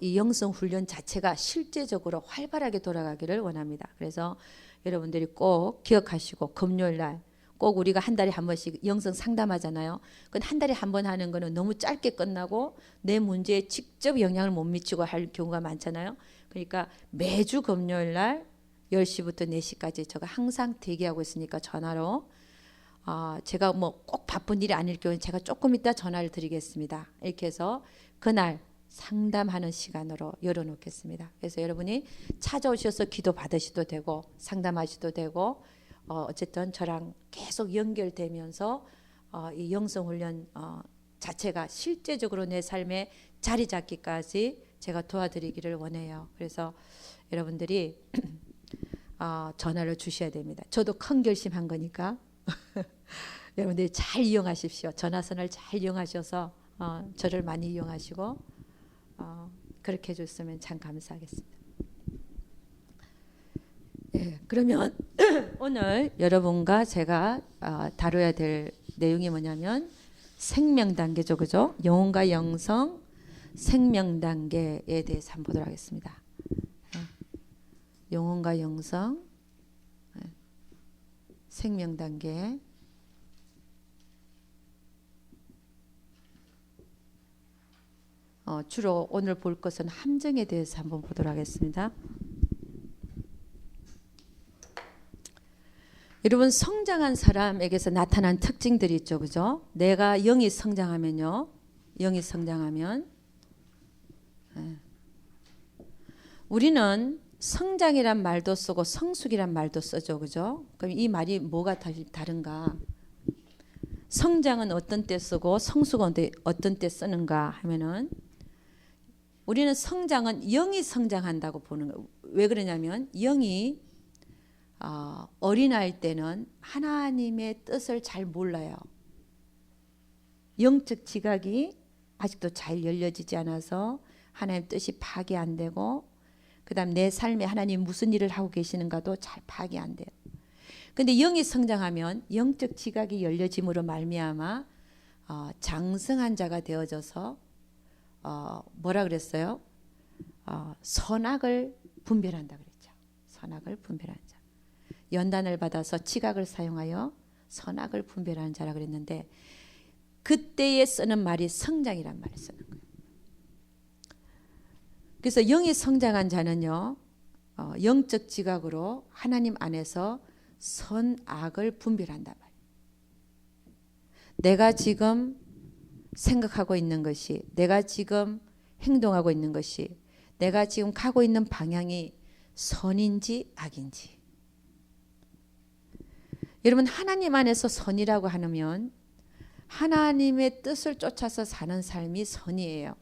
이 영성 훈련 자체가 실제적으로 활발하게 돌아가기를 원합니다. 그래서 여러분들이 꼭 기억하시고 금요일 날 꼭 우리가 한 달에 한 번씩 영성 상담하잖아요. 그건 한 달에 한 번 하는 거는 너무 짧게 끝나고 내 문제에 직접 영향을 못 미치고 할 경우가 많잖아요. 그러니까 매주 금요일 날 10시부터 4시까지 제가 항상 대기하고 있으니까 전화로 제가 뭐 꼭 바쁜 일이 아닐 경우에 제가 조금 이따 전화를 드리겠습니다. 이렇게 해서 그날 상담하는 시간으로 열어놓겠습니다. 그래서 여러분이 찾아오셔서 기도 받으셔도 되고 상담하셔도 되고 어쨌든 저랑 계속 연결되면서 이 영성훈련 자체가 실제적으로 내 삶에 자리 잡기까지 제가 도와드리기를 원해요. 그래서 여러분들이 전화를 주셔야 됩니다. 저도 큰 결심한 거니까 여러분들이 잘 이용하십시오. 전화선을 잘 이용하셔서 저를 많이 이용하시고 그렇게 해줬으면 참 감사하겠습니다. 예, 그러면 오늘 여러분과 제가 다뤄야 될 내용이 뭐냐면 생명단계죠, 그죠? 영혼과 영성 생명단계에 대해서 한번 보도록 하겠습니다. 영혼과 영성 생명단계. 주로 오늘 볼 것은 함정에 대해서 한번 보도록 하겠습니다. 여러분, 성장한 사람에게서 나타난 특징들이 있죠, 그죠? 내가 영이 성장하면요, 영이 성장하면 우리는 성장이란 말도 쓰고 성숙이란 말도 쓰죠, 그죠? 그럼 이 말이 뭐가 다른가? 성장은 어떤 때 쓰고 성숙은 어떤 때 쓰는가 하면은 우리는 성장은 영이 성장한다고 보는 거예요. 왜 그러냐면 영이 어린아이 때는 하나님의 뜻을 잘 몰라요. 영적 지각이 아직도 잘 열려지지 않아서 하나님의 뜻이 파악이 안 되고 그 다음 내 삶에 하나님 무슨 일을 하고 계시는가도 잘 파악이 안 돼요. 근데 영이 성장하면 영적 지각이 열려짐으로 말미암아 장성한 자가 되어져서 뭐라 그랬어요? 선악을 분별한다 그랬죠. 선악을 분별하는 자. 연단을 받아서 지각을 사용하여 선악을 분별하는 자라 그랬는데 그때에 쓰는 말이 성장이란 말을 쓰는 거예요. 그래서 영이 성장한 자는요, 영적 지각으로 하나님 안에서 선악을 분별한단 말이에요. 내가 지금 생각하고 있는 것이, 내가 지금 행동하고 있는 것이, 내가 지금 가고 있는 방향이 선인지 악인지. 여러분, 하나님 안에서 선이라고 하면 하나님의 뜻을 쫓아서 사는 삶이 선이에요.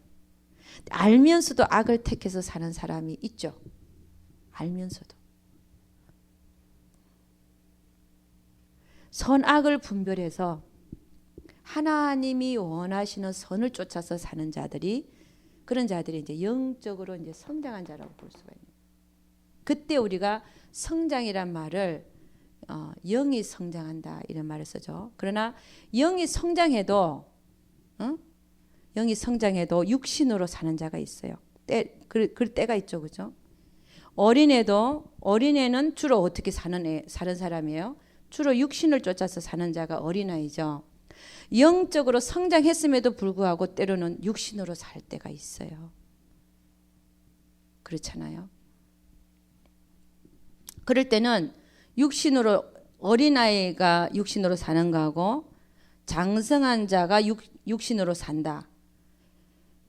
알면서도 악을 택해서 사는 사람이 있죠. 알면서도. 선악을 분별해서 하나님이 원하시는 선을 쫓아서 사는 자들이, 그런 자들이 이제 영적으로 이제 성장한 자라고 볼 수가 있는. 그때 우리가 성장이란 말을 영이 성장한다 이런 말을 쓰죠. 그러나 영이 성장해도 영이 성장해도 육신으로 사는 자가 있어요. 그 때가 있죠, 그죠? 어린애는 주로 어떻게 사는 사람이에요? 주로 육신을 쫓아서 사는 자가 어린아이죠. 영적으로 성장했음에도 불구하고 때로는 육신으로 살 때가 있어요. 그렇잖아요. 그럴 때는 어린아이가 육신으로 사는 거하고 장성한 자가 육신으로 산다.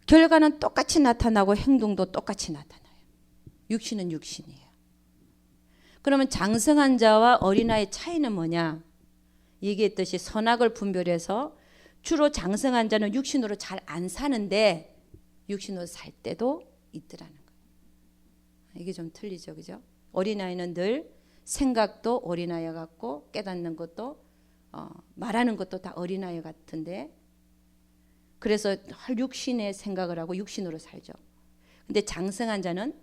결과는 똑같이 나타나고 행동도 똑같이 나타나요. 육신은 육신이에요. 그러면 장성한 자와 어린아이의 차이는 뭐냐? 얘기했듯이 선악을 분별해서 주로 장성한 자는 육신으로 잘 안 사는데 육신으로 살 때도 있더라는 거예요. 이게 좀 틀리죠, 그죠? 어린아이는 늘 생각도 어린아이 같고 깨닫는 것도 말하는 것도 다 어린아이 같은데 그래서 육신의 생각을 하고 육신으로 살죠. 근데 장성한 자는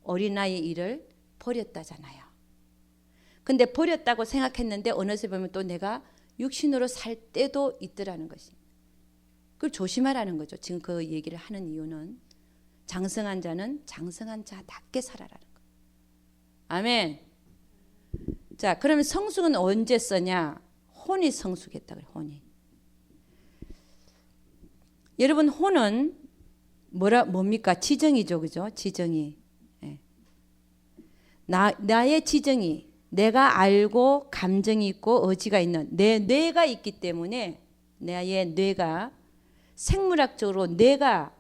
어린아이의 일을 버렸다잖아요. 근데 버렸다고 생각했는데 어느새 보면 또 내가 육신으로 살 때도 있더라는 것입니다. 그걸 조심하라는 거죠. 지금 그 얘기를 하는 이유는 장성한 자는 장성한 자답게 살아라는 거. 아멘. 자, 그러면 성숙은 언제 써냐? 혼이 성숙했다 그래. 혼이. 여러분, 혼은 뭡니까? 지정이죠, 그죠? 지정이. 예. 나의 지정이, 내가 알고 감정이 있고 의지가 있는 내 뇌가 있기 때문에, 나의 뇌가 생물학적으로 뇌가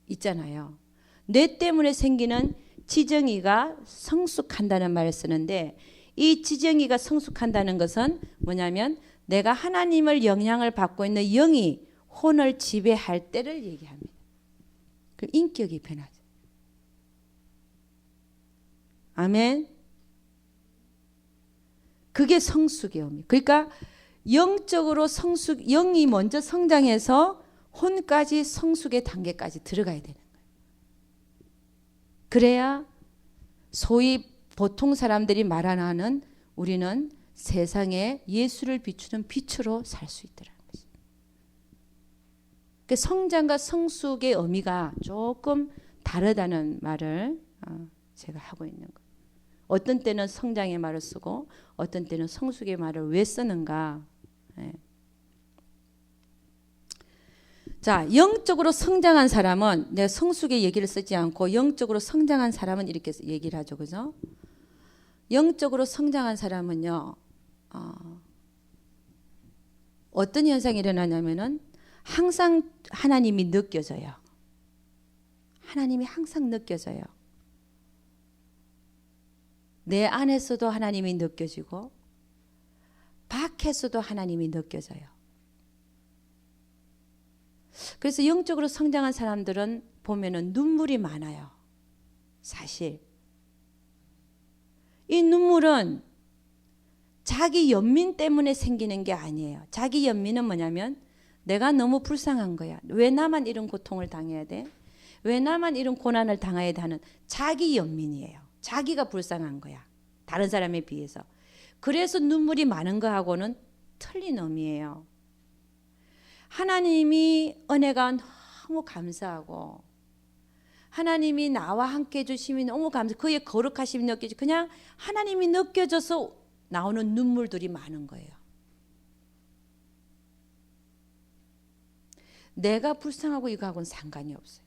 있잖아요. 뇌 때문에 생기는 지정이가 성숙한다는 말을 쓰는데, 이 지정이가 성숙한다는 것은 뭐냐면 내가 하나님을 영향을 받고 있는 영이 혼을 지배할 때를 얘기합니다. 그 인격이 변하죠. 아멘. 그게 성숙의 의미. 그러니까 영적으로 성숙, 영이 먼저 성장해서 혼까지 성숙의 단계까지 들어가야 되는 거예요. 그래야 소위 보통 사람들이 말하는 우리는 세상에 예수를 비추는 빛으로 살 수 있더라는 거죠. 그 성장과 성숙의 의미가 조금 다르다는 말을 제가 하고 있는 거예요. 어떤 때는 성장의 말을 쓰고 어떤 때는 성숙의 말을 왜 쓰는가. 네. 자, 영적으로 성장한 사람은, 내가 성숙의 얘기를 쓰지 않고 영적으로 성장한 사람은 이렇게 얘기를 하죠. 그죠? 영적으로 성장한 사람은요, 어떤 현상이 일어나냐면은 항상 하나님이 느껴져요. 하나님이 항상 느껴져요. 내 안에서도 하나님이 느껴지고 밖에서도 하나님이 느껴져요. 그래서 영적으로 성장한 사람들은 보면은 눈물이 많아요. 사실 이 눈물은 자기 연민 때문에 생기는 게 아니에요. 자기 연민은 뭐냐면 내가 너무 불쌍한 거야. 왜 나만 이런 고통을 당해야 돼? 왜 나만 이런 고난을 당해야 돼? 하는 자기 연민이에요. 자기가 불쌍한 거야. 다른 사람에 비해서. 그래서 눈물이 많은 거하고는 틀린 의미예요. 하나님이 은혜가 너무 감사하고 하나님이 나와 함께 해주심이 너무 감사해요. 그의 거룩하심이 느껴지고 그냥 하나님이 느껴져서 나오는 눈물들이 많은 거예요. 내가 불쌍하고 이거하고는 상관이 없어요.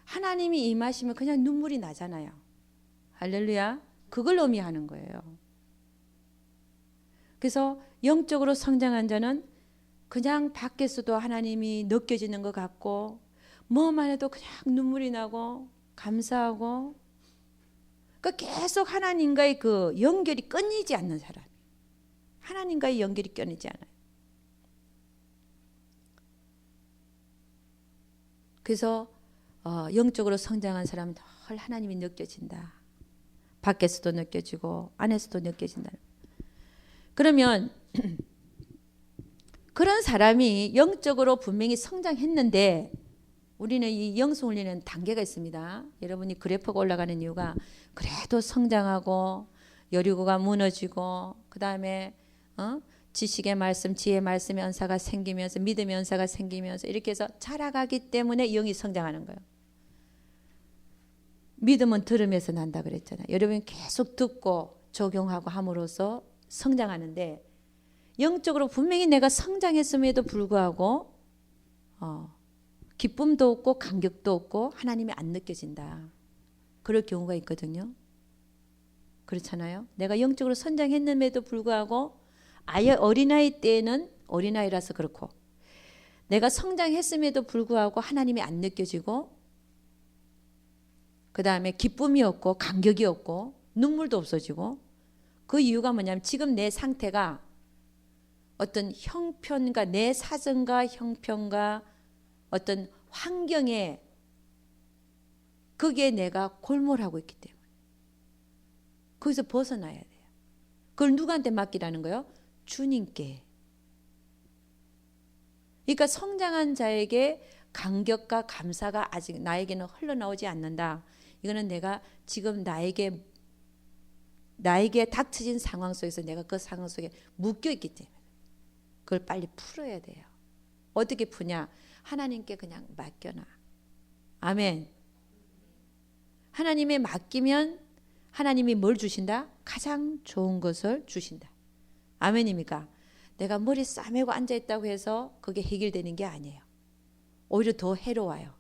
하나님이 임하시면 그냥 눈물이 나잖아요. 할렐루야. 그걸 의미하는 거예요. 그래서 영적으로 성장한 자는 그냥 밖에서도 하나님이 느껴지는 것 같고 뭐만 해도 그냥 눈물이 나고 감사하고 계속 하나님과의 그 연결이 끊이지 않는 사람. 하나님과의 연결이 끊이지 않아요. 그래서 영적으로 성장한 사람은 늘 하나님이 느껴진다. 밖에서도 느껴지고 안에서도 느껴진다. 그러면 그런 사람이 영적으로 분명히 성장했는데 우리는 이 영성훈련에는 단계가 있습니다. 여러분이 그래프가 올라가는 이유가 그래도 성장하고 여리고가 무너지고 그 다음에 지식의 말씀, 지혜의 말씀의 은사가 생기면서 믿음의 은사가 생기면서 이렇게 해서 자라가기 때문에 영이 성장하는 거예요. 믿음은 들으면서 난다 그랬잖아요. 여러분이 계속 듣고 적용하고 함으로써 성장하는데 영적으로 분명히 내가 성장했음에도 불구하고 기쁨도 없고 감격도 없고 하나님이 안 느껴진다. 그럴 경우가 있거든요. 그렇잖아요. 내가 영적으로 성장했음에도 불구하고 아예 어린아이 때에는 어린아이라서 그렇고 내가 성장했음에도 불구하고 하나님이 안 느껴지고 그 다음에 기쁨이 없고 감격이 없고 눈물도 없어지고 그 이유가 뭐냐면 지금 내 상태가 어떤 형편과 내 사정과 형편과 어떤 환경에 거기에 내가 골몰하고 있기 때문에 거기서 벗어나야 돼요. 그걸 누구한테 맡기라는 거예요? 주님께. 그러니까 성장한 자에게 감격과 감사가 아직 나에게는 흘러나오지 않는다. 이거는 내가 지금 나에게 닥쳐진 상황 속에서 내가 그 상황 속에 묶여 있기 때문에 그걸 빨리 풀어야 돼요. 어떻게 푸냐? 하나님께 그냥 맡겨놔. 아멘. 하나님에 맡기면 하나님이 뭘 주신다? 가장 좋은 것을 주신다. 아멘입니까? 내가 머리 싸매고 앉아있다고 해서 그게 해결되는 게 아니에요. 오히려 더 해로워요.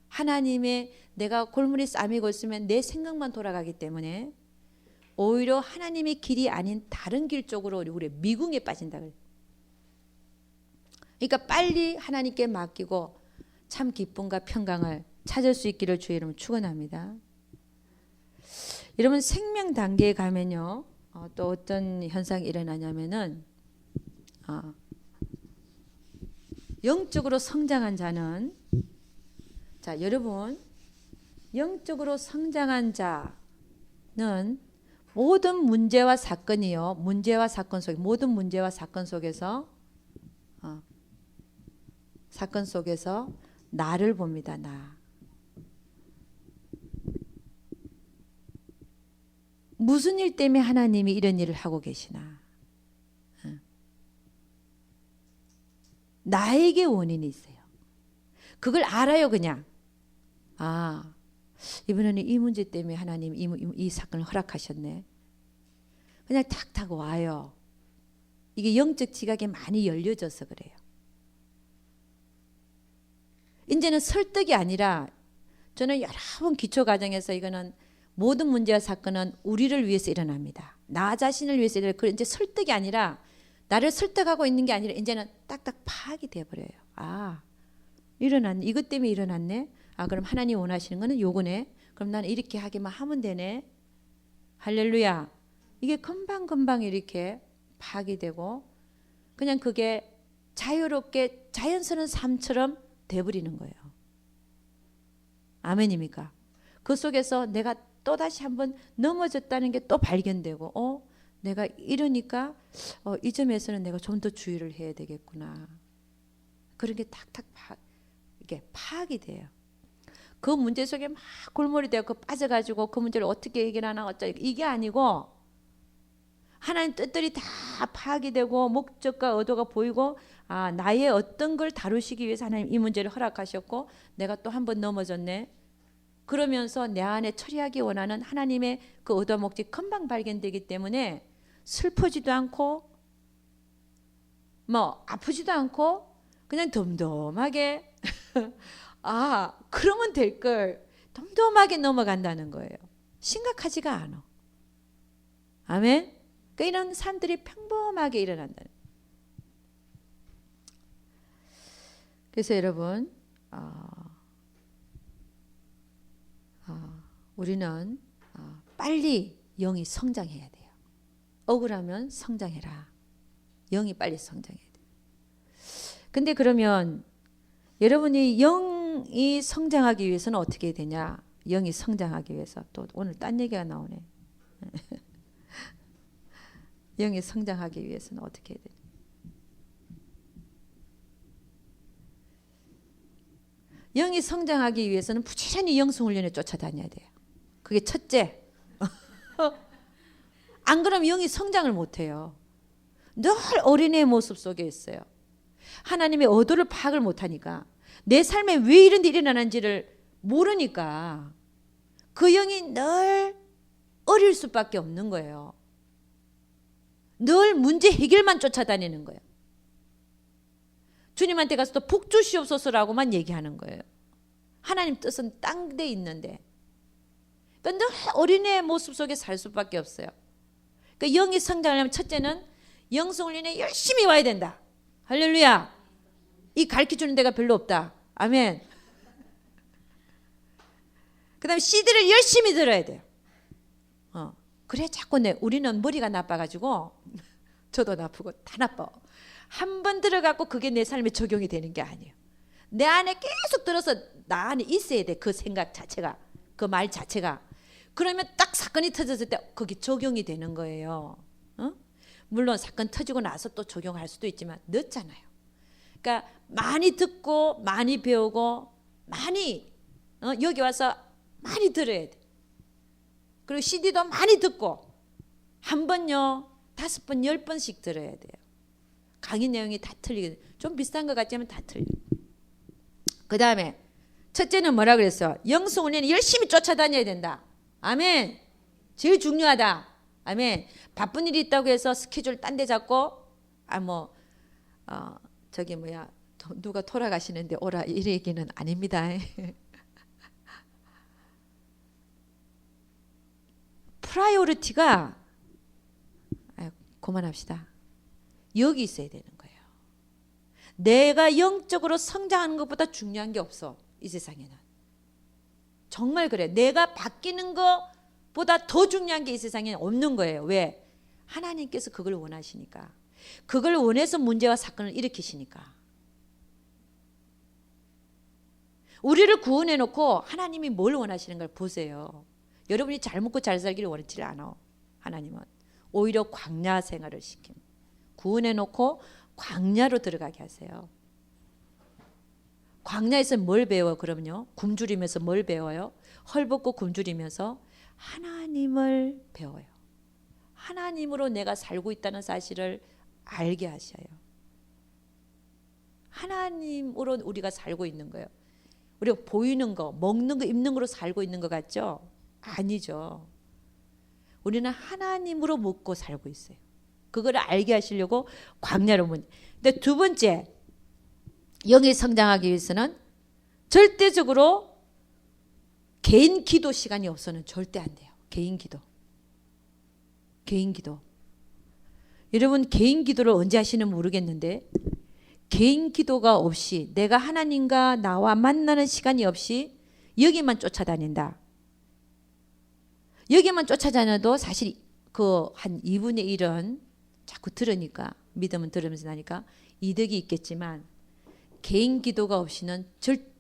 하나님의 내가 골머리 싸매고 있으면 내 생각만 돌아가기 때문에 오히려 하나님의 길이 아닌 다른 길 쪽으로 우리 미궁에 빠진다. 그러니까 빨리 하나님께 맡기고 참 기쁨과 평강을 찾을 수 있기를 주의 이름으로 축원합니다. 여러분 생명 단계에 가면요 또 어떤 현상이 일어나냐면은 영적으로 성장한 자는 자 여러분 영적으로 성장한 자는 모든 문제와 사건이요 문제와 사건 속 모든 문제와 사건 속에서 나를 봅니다. 나 무슨 일 때문에 하나님이 이런 일을 하고 계시나 나에게 원인이 있어요. 그걸 알아요. 그냥 이번에는 이 문제 때문에 하나님 이 사건을 허락하셨네. 그냥 탁탁 와요. 이게 영적 지각이 많이 열려져서 그래요. 이제는 설득이 아니라 저는 여러 번 기초과정에서 이거는 모든 문제와 사건은 우리를 위해서 일어납니다. 나 자신을 위해서 일어나요. 그래 이제 설득이 아니라 나를 설득하고 있는 게 아니라 이제는 딱딱 파악이 되어버려요. 일어났네. 이것 때문에 일어났네. 그럼 하나님 원하시는 거는 요거네. 그럼 나는 이렇게 하기만 하면 되네. 할렐루야. 이게 금방금방 이렇게 파악이 되고 그냥 그게 자유롭게 자연스러운 삶처럼 돼버리는 거예요. 아멘입니까? 그 속에서 내가 또다시 한번 넘어졌다는 게 또 발견되고 내가 이러니까 이 점에서는 내가 좀 더 주의를 해야 되겠구나. 그런 게 탁탁 이게 파악이 돼요. 그 문제 속에 막 골몰이 되고 빠져가지고 그 문제를 어떻게 해결하나 어쩌고 이게 아니고 하나님 뜻들이 다 파악이 되고 목적과 의도가 보이고 나의 어떤 걸 다루시기 위해서 하나님 이 문제를 허락하셨고 내가 또 한 번 넘어졌네. 그러면서 내 안에 처리하기 원하는 하나님의 그 의도 목적이 금방 발견되기 때문에 슬프지도 않고 뭐 아프지도 않고 그냥 덤덤하게 그러면 될 걸 덤덤하게 넘어간다는 거예요. 심각하지가 않아. 아멘. 그러니까 이런 삶들이 평범하게 일어난다. 그래서 여러분 우리는 빨리 영이 성장해야 돼요. 억울하면 성장해라. 영이 빨리 성장해야 돼요. 근데 그러면 여러분이 영이 성장하기 위해서는 어떻게 해야 되냐? 영이 성장하기 위해서 또 오늘 딴 얘기가 나오네. 영이 성장하기 위해서는 어떻게 해야 되냐? 영이 성장하기 위해서는 부지런히 영성훈련에 쫓아다녀야 돼요. 그게 첫째. 안 그러면 영이 성장을 못해요. 늘 어린애의 모습 속에 있어요. 하나님의 의도를 파악을 못하니까 내 삶에 왜 이런 일이 일어나는지를 모르니까 그 영이 늘 어릴 수밖에 없는 거예요. 늘 문제 해결만 쫓아다니는 거예요. 주님한테 가서 또 복 주시옵소서라고만 얘기하는 거예요. 하나님 뜻은 딴 데 있는데 늘 어린애의 모습 속에 살 수밖에 없어요. 그러니까 영이 성장하려면 첫째는 영성훈련에 열심히 와야 된다. 할렐루야. 이 가르쳐주는 데가 별로 없다. 아멘. 그 다음에 CD를 열심히 들어야 돼요. 그래 자꾸 우리는 머리가 나빠가지고 저도 나쁘고 다 나빠. 한 번 들어갖고 그게 내 삶에 적용이 되는 게 아니에요. 내 안에 계속 들어서 나 안에 있어야 돼. 그 생각 자체가, 그 말 자체가. 그러면 딱 사건이 터졌을 때 거기 적용이 되는 거예요. 물론 사건 터지고 나서 또 적용할 수도 있지만 늦잖아요. 그러니까 많이 듣고 많이 배우고 많이 여기 와서 많이 들어야 돼. 그리고 CD도 많이 듣고 한 번요 5번 10번씩 들어야 돼요. 강의 내용이 다 틀리거든요. 좀 비슷한 것 같지만 다 틀려요. 그 다음에 첫째는 뭐라 그랬어? 영성훈련이 열심히 쫓아다녀야 된다. 아멘. 제일 중요하다. 아멘. 바쁜 일이 있다고 해서 스케줄 딴 데 잡고 저기 뭐야 누가 돌아가시는데 오라 이 얘기는 아닙니다. 프라이오리티가 그만합시다. 여기 있어야 되는 거예요. 내가 영적으로 성장하는 것보다 중요한 게 없어. 이 세상에는. 정말 그래. 내가 바뀌는 것보다 더 중요한 게 이 세상에 없는 거예요. 왜? 하나님께서 그걸 원하시니까. 그걸 원해서 문제와 사건을 일으키시니까. 우리를 구원해 놓고 하나님이 뭘 원하시는 걸 보세요. 여러분이 잘 먹고 잘 살기를 원하지 않아. 하나님은 오히려 광야 생활을 시킵니다. 구원해 놓고 광야로 들어가게 하세요. 광야에서 뭘 배워? 그럼요. 굶주리면서 뭘 배워요? 헐벗고 굶주리면서 하나님을 배워요. 하나님으로 내가 살고 있다는 사실을 알게 하셔요. 하나님으로 우리가 살고 있는 거예요. 우리가 보이는 거, 먹는 거, 입는 거로 살고 있는 것 같죠? 아니죠. 우리는 하나님으로 먹고 살고 있어요. 그걸 알게 하시려고 광야로 문. 근데 두 번째, 영이 성장하기 위해서는 절대적으로 개인 기도 시간이 없어서는 절대 안 돼요. 개인 기도. 개인 기도. 여러분 개인 기도를 언제 하시는지 모르겠는데 개인 기도가 없이 내가 하나님과 나와 만나는 시간이 없이 여기만 쫓아다닌다. 여기만 쫓아다녀도 사실 그 한 2분의 1은 자꾸 들으니까 믿음은 들으면서 나니까 이득이 있겠지만 개인 기도가 없이는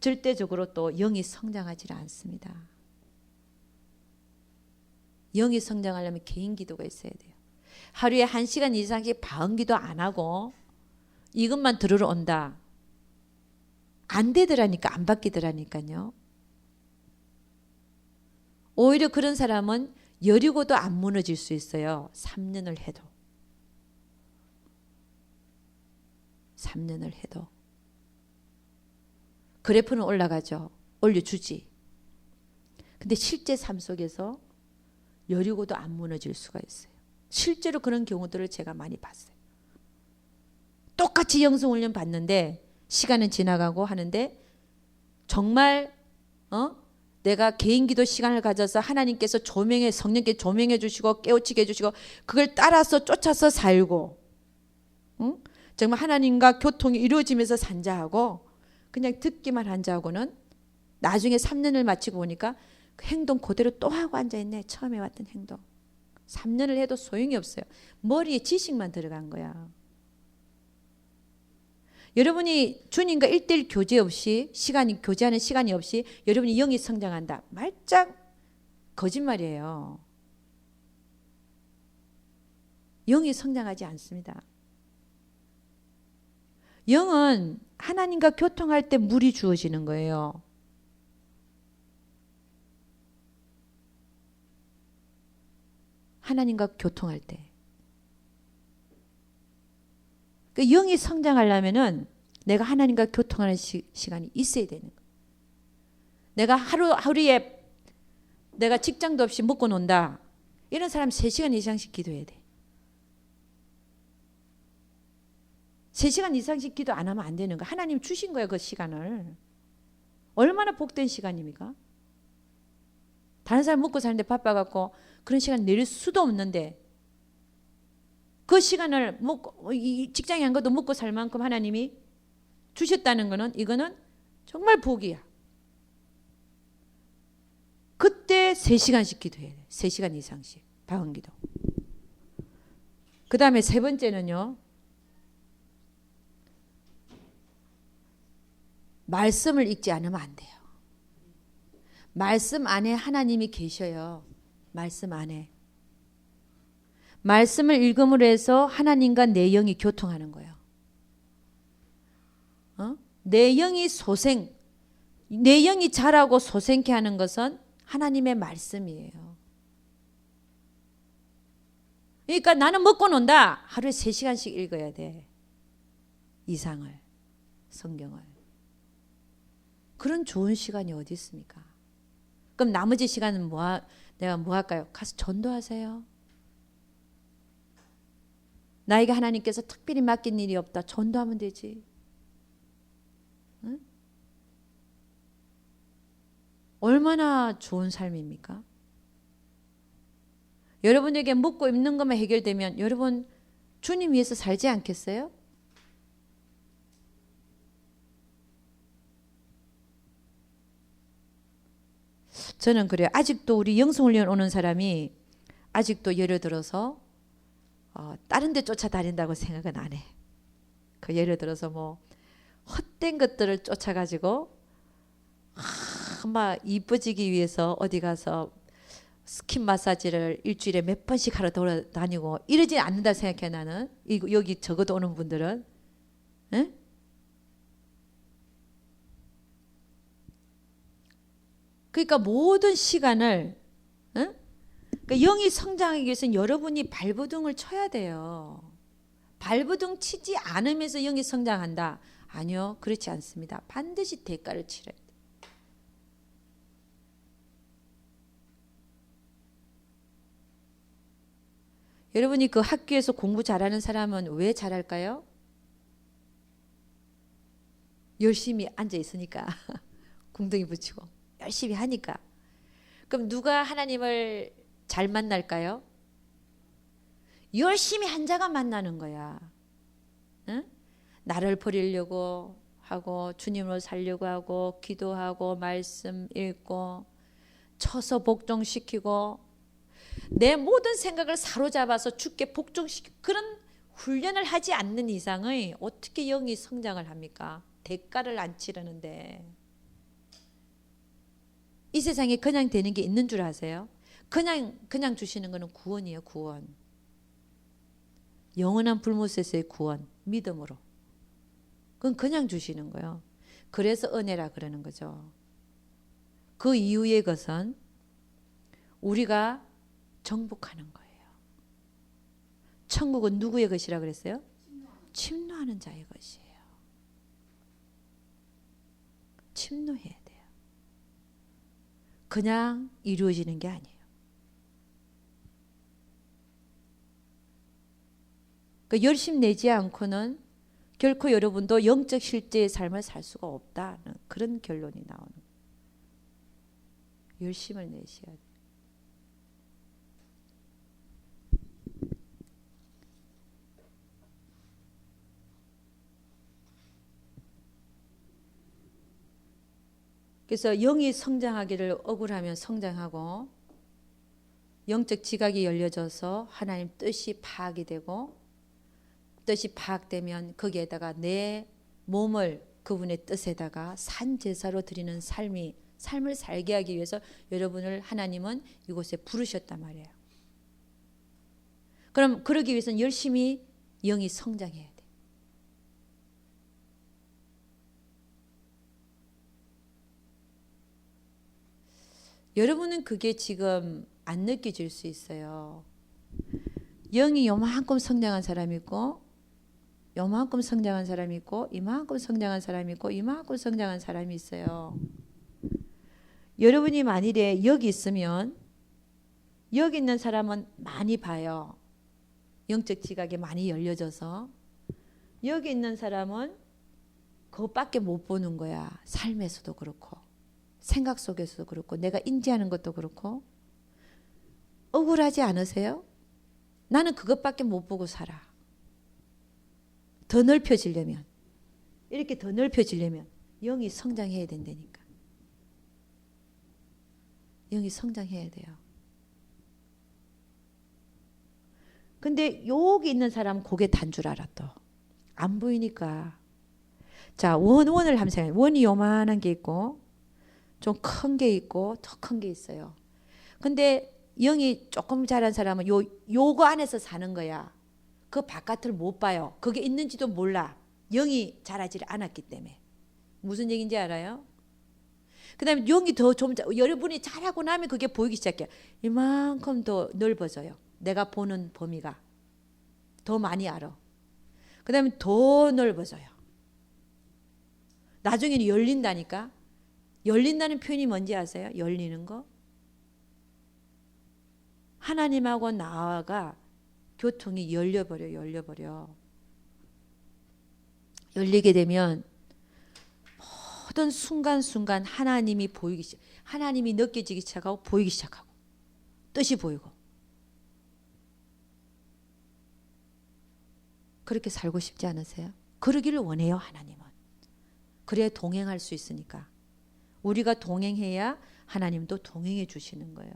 절대적으로 또 영이 성장하지 않습니다. 영이 성장하려면 개인 기도가 있어야 돼요. 하루에 1시간 이상씩 방언기도 안 하고 이것만 들으러 온다. 안 되더라니까. 안 바뀌더라니까요. 오히려 그런 사람은 여리고도 안 무너질 수 있어요. 3년을 해도. 3년을 해도. 그래프는 올라가죠. 올려주지. 근데 실제 삶 속에서 여리고도 안 무너질 수가 있어요. 실제로 그런 경우들을 제가 많이 봤어요. 똑같이 영성훈련 받는데 시간은 지나가고 하는데 정말 내가 개인기도 시간을 가져서 하나님께서 성령께 조명해 주시고 깨우치게 해주시고 그걸 따라서 쫓아서 살고 정말 하나님과 교통이 이루어지면서 산자하고 그냥 듣기만 한 자하고는 나중에 3년을 마치고 보니까 그 행동 그대로 또 하고 앉아있네. 처음에 왔던 행동. 3년을 해도 소용이 없어요. 머리에 지식만 들어간 거야. 여러분이 주님과 1:1 교제 없이 교제하는 시간이 없이 여러분이 영이 성장한다. 말짱 거짓말이에요. 영이 성장하지 않습니다. 영은 하나님과 교통할 때 물이 주어지는 거예요. 하나님과 교통할 때. 그 영이 성장하려면은 내가 하나님과 교통하는 시간이 있어야 되는 거예요. 내가 하루에 내가 직장도 없이 먹고 논다. 이런 사람 3시간 이상씩 기도해야 돼. 3시간 이상씩 기도 안 하면 안 되는 거야. 하나님 주신 거야, 그 시간을. 얼마나 복된 시간입니까? 다른 사람 먹고 사는데 바빠갖고 그런 시간 내릴 수도 없는데 그 시간을 먹고 직장에 한 것도 먹고 살 만큼 하나님이 주셨다는 거는 이거는 정말 복이야. 그때 3시간씩 기도해야 돼. 3시간 이상씩 방언기도. 그 다음에 세 번째는요. 말씀을 읽지 않으면 안 돼요. 말씀 안에 하나님이 계셔요. 말씀 안에. 말씀을 읽음으로 해서 하나님과 내 영이 교통하는 거예요. 내 영이 내 영이 자라고 소생케 하는 것은 하나님의 말씀이에요. 그러니까 나는 먹고 논다. 하루에 3시간씩 읽어야 돼. 이상을. 성경을. 그런 좋은 시간이 어디 있습니까? 그럼 나머지 시간은 내가 뭐 할까요? 가서 전도하세요. 나에게 하나님께서 특별히 맡긴 일이 없다. 전도하면 되지. 응? 얼마나 좋은 삶입니까? 여러분에게 먹고 입는 것만 해결되면 여러분 주님 위해서 살지 않겠어요? 저는 그래요. 아직도 우리 영성훈련 오는 사람이 아직도 예를 들어서 다른 데 쫓아다닌다고 생각은 안 해. 그 예를 들어서 뭐 헛된 것들을 쫓아가지고 막 이뻐지기 위해서 어디 가서 스킨 마사지를 일주일에 몇 번씩 하러 돌아다니고 이러지 않는다 생각해 나는. 여기 적어도 오는 분들은. 에? 그러니까 모든 시간을 그러니까 영이 성장하기 위해서는 여러분이 발버둥을 쳐야 돼요. 발버둥 치지 않으면서 영이 성장한다. 아니요. 그렇지 않습니다. 반드시 대가를 치러야 돼요. 여러분이 그 학교에서 공부 잘하는 사람은 왜 잘할까요? 열심히 앉아 있으니까. 궁둥이 붙이고 열심히 하니까. 그럼 누가 하나님을 잘 만날까요? 열심히 한 자가 만나는 거야. 응? 나를 버리려고 하고 주님으로 살려고 하고 기도하고 말씀 읽고 쳐서 복종시키고 내 모든 생각을 사로잡아서 주께 복종시키고 그런 훈련을 하지 않는 이상의 어떻게 영이 성장을 합니까? 대가를 안 치르는데. 이 세상에 그냥 되는 게 있는 줄 아세요? 그냥 주시는 거는 구원이에요. 구원. 영원한 불못에서의 구원. 믿음으로. 그건 그냥 주시는 거예요. 그래서 은혜라 그러는 거죠. 그 이후의 것은 우리가 정복하는 거예요. 천국은 누구의 것이라 그랬어요? 침노하는 자의 것이에요. 침노해야 돼요. 그냥 이루어지는 게 아니에요. 그 열심 내지 않고는 결코 여러분도 영적 실제의 삶을 살 수가 없다는 그런 결론이 나오는 거예요. 열심을 내셔야 돼요. 그래서 영이 성장하기를 억울하면 성장하고 영적 지각이 열려져서 하나님 뜻이 파악이 되고 뜻이 파악되면 거기에다가 내 몸을 그분의 뜻에다가 산제사로 드리는 삶을 살게 하기 위해서 여러분을 하나님은 이곳에 부르셨단 말이에요. 그럼 그러기 위해서는 열심히 영이 성장해야 돼. 여러분은 그게 지금 안 느껴질 수 있어요. 영이 요만큼 성장한 사람이 있고 요만큼 성장한 사람이 있고 이만큼 성장한 사람이 있고 이만큼 성장한 사람이 있어요. 여러분이 만일에 여기 있으면 여기 있는 사람은 많이 봐요. 영적 지각이 많이 열려져서 여기 있는 사람은 그것밖에 못 보는 거야. 삶에서도 그렇고 생각 속에서도 그렇고 내가 인지하는 것도 그렇고. 억울하지 않으세요? 나는 그것밖에 못 보고 살아. 더 넓혀지려면 이렇게 더 넓혀지려면 영이 성장해야 된다니까. 영이 성장해야 돼요. 근데 여기 있는 사람은 고개 단 줄 알아 또. 안 보이니까. 자, 원을 한번 생각해. 원이 요만한 게 있고 좀 큰 게 있고 더 큰 게 있어요. 근데 영이 조금 자란 사람은 요거 안에서 사는 거야. 그 바깥을 못 봐요. 그게 있는지도 몰라. 영이 자라지 않았기 때문에. 무슨 얘기인지 알아요? 그 다음에 영이 더 좀 여러분이 자라고 나면 그게 보이기 시작해요. 이만큼 더 넓어져요. 내가 보는 범위가 더 많이 알아. 그 다음에 더 넓어져요. 나중에는 열린다니까. 열린다는 표현이 뭔지 아세요? 열리는 거. 하나님하고 나가 교통이 열려버려. 열리게 되면 모든 순간순간 하나님이 하나님이 느껴지기 시작하고 보이기 시작하고 뜻이 보이고. 그렇게 살고 싶지 않으세요? 그러기를 원해요, 하나님은. 그래야 동행할 수 있으니까. 우리가 동행해야 하나님도 동행해 주시는 거예요.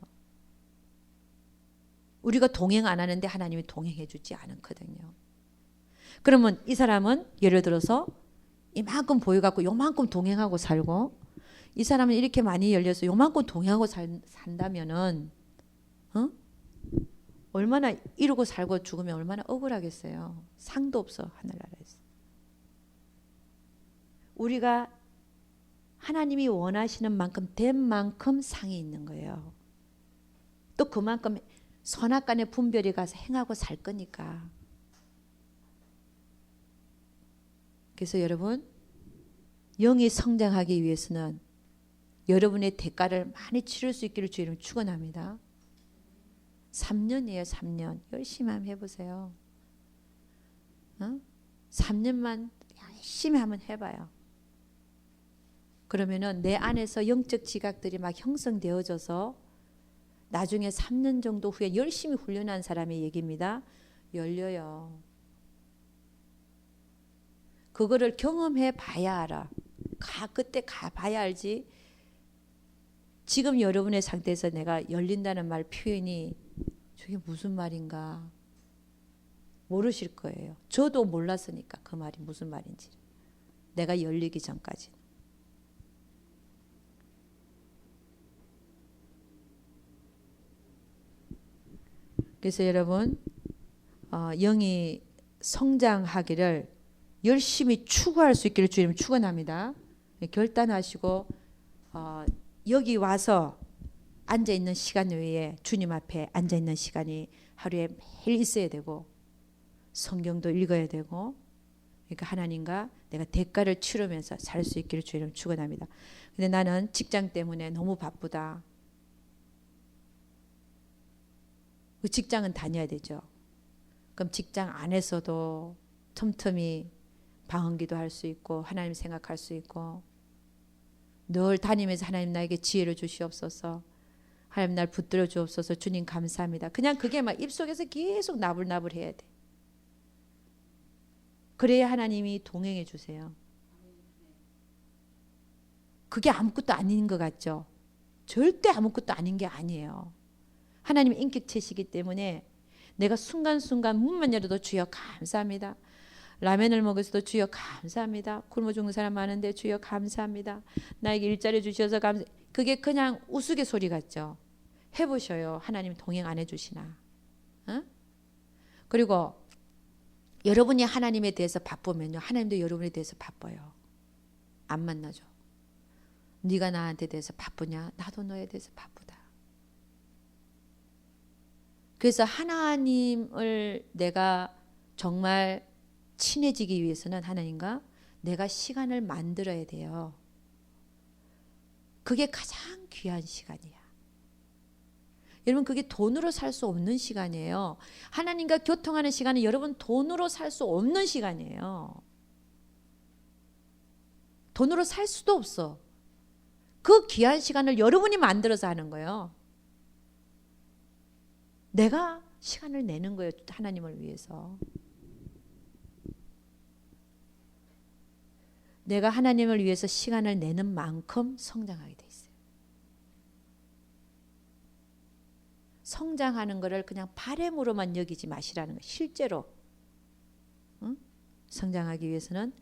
우리가 동행 안 하는데 하나님이 동행해 주지 않거든요. 그러면 이 사람은 예를 들어서 이만큼 보여갖고 요만큼 동행하고 살고, 이 사람은 이렇게 많이 열려서 요만큼 동행하고 산다면은 얼마나 이러고 살고 죽으면 얼마나 억울하겠어요. 상도 없어, 하늘나라에서. 우리가 하나님이 원하시는 만큼 된 만큼 상이 있는 거예요. 또 그만큼 선악간의 분별이 가서 행하고 살 거니까. 그래서 여러분, 영이 성장하기 위해서는 여러분의 대가를 많이 치를 수 있기를 주님 축원합니다. 3년이에요. 3년. 열심히 한번 해보세요. 3년만 열심히 한번 해봐요. 그러면은 내 안에서 영적 지각들이 막 형성되어져서 나중에 3년 정도 후에 열심히 훈련한 사람의 얘기입니다. 열려요. 그거를 경험해 봐야 알아. 그때 가봐야 알지. 지금 여러분의 상태에서 내가 열린다는 말 표현이 저게 무슨 말인가 모르실 거예요. 저도 몰랐으니까 그 말이 무슨 말인지. 내가 열리기 전까지는. 그래서 여러분, 영이 성장하기를 열심히 추구할 수 있기를 주님 축원합니다. 결단하시고 여기 와서 앉아있는 시간 외에 주님 앞에 앉아있는 시간이 하루에 매일 있어야 되고, 성경도 읽어야 되고, 그러니까 하나님과 내가 대가를 치르면서 살 수 있기를 주님 축원합니다. 근데 나는 직장 때문에 너무 바쁘다. 그 직장은 다녀야 되죠. 그럼 직장 안에서도 틈틈이 방언기도 할 수 있고 하나님 생각할 수 있고, 늘 다니면서 하나님 나에게 지혜를 주시옵소서, 하나님 날 붙들어 주옵소서, 주님 감사합니다. 그냥 그게 막 입속에서 계속 나불나불 해야 돼. 그래야 하나님이 동행해 주세요. 그게 아무것도 아닌 것 같죠? 절대 아무것도 아닌 게 아니에요. 하나님의 인격체시기 때문에 내가 순간순간 문만 열어도 주여 감사합니다. 라면을 먹어서도 주여 감사합니다. 굶어 죽는 사람 많은데 주여 감사합니다. 나에게 일자리 주셔서 감사. 그게 그냥 우스갯소리 같죠. 해보셔요. 하나님 동행 안 해주시나. 그리고 여러분이 하나님에 대해서 바쁘면요, 하나님도 여러분에 대해서 바빠요. 안 만나죠. 네가 나한테 대해서 바쁘냐? 나도 너에 대해서 바쁘다. 그래서 하나님을 내가 정말 친해지기 위해서는 하나님과 내가 시간을 만들어야 돼요. 그게 가장 귀한 시간이야. 여러분, 그게 돈으로 살 수 없는 시간이에요. 하나님과 교통하는 시간은 여러분 돈으로 살 수 없는 시간이에요. 돈으로 살 수도 없어. 그 귀한 시간을 여러분이 만들어서 하는 거예요. 내가 시간을 내는 거예요. 하나님을 위해서. 내가 하나님을 위해서 시간을 내는 만큼 성장하게 돼 있어요. 성장하는 것을 그냥 바램으로만 여기지 마시라는 거예요. 실제로 성장하기 위해서는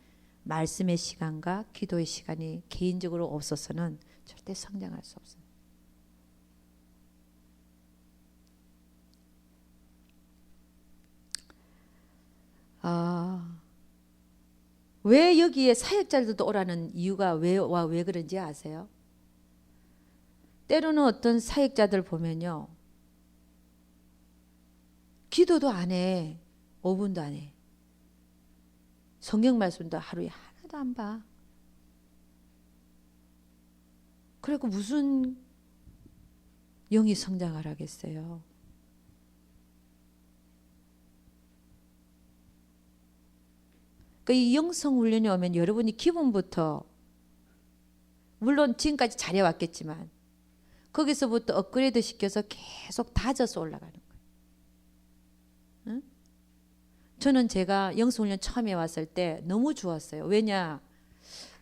말씀의 시간과 기도의 시간이 개인적으로 없어서는 절대 성장할 수 없어요. 왜 여기에 사역자들도 오라는 이유가 왜 그런지 아세요? 때로는 어떤 사역자들 보면요, 기도도 안 해. 5분도 안 해. 성경 말씀도 하루에 하나도 안 봐. 그리고 무슨 영이 성장을 하겠어요? 그러니까 이 영성 훈련이 오면 여러분이 기본부터 물론 지금까지 잘해왔겠지만 거기서부터 업그레이드 시켜서 계속 다져서 올라가는 거예요. 응? 저는 제가 영성훈련 처음에 왔을 때 너무 좋았어요. 왜냐?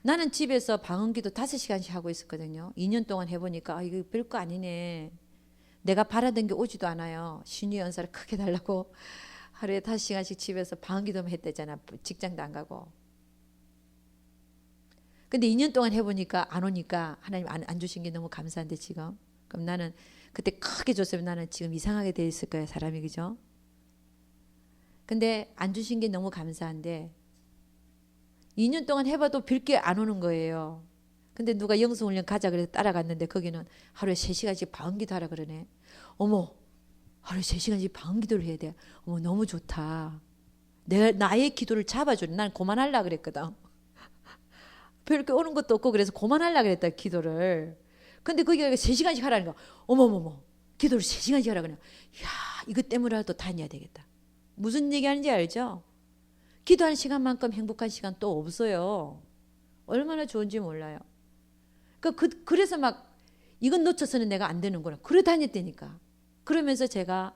나는 집에서 방언기도 5시간씩 하고 있었거든요. 2년 동안 해보니까 이거 별거 아니네. 내가 바라던 게 오지도 않아요. 신유 연사를 크게 달라고 하루에 5시간씩 집에서 방언기도만 했대잖아. 직장도 안 가고. 근데 2년 동안 해보니까 안 오니까 하나님 안 주신 게 너무 감사한데 지금. 그럼 나는 그때 크게 줬으면 나는 지금 이상하게 돼 있을 거예요. 사람이. 그죠? 근데 안 주신 게 너무 감사한데 2년 동안 해봐도 별게 안 오는 거예요. 근데 누가 영성훈련 가자 그래서 따라갔는데 거기는 하루에 3시간씩 방언기도 하라 그러네. 어머, 하루에 3시간씩 방언기도를 해야 돼. 어머, 너무 좋다. 나의 기도를 잡아주는. 난 그만하려고 그랬거든. 별게 오는 것도 없고 그래서 그만하려고 그랬다, 기도를. 근데 거기가 3시간씩 하라는 거. 어머머머, 기도를 3시간씩 하라 그냥. 이야, 이것 때문에라도 다녀야 되겠다. 무슨 얘기하는지 알죠? 기도하는 시간만큼 행복한 시간 또 없어요. 얼마나 좋은지 몰라요. 그래서 막 이건 놓쳐서는 내가 안 되는구나. 그러 다녔다니까. 그러면서 제가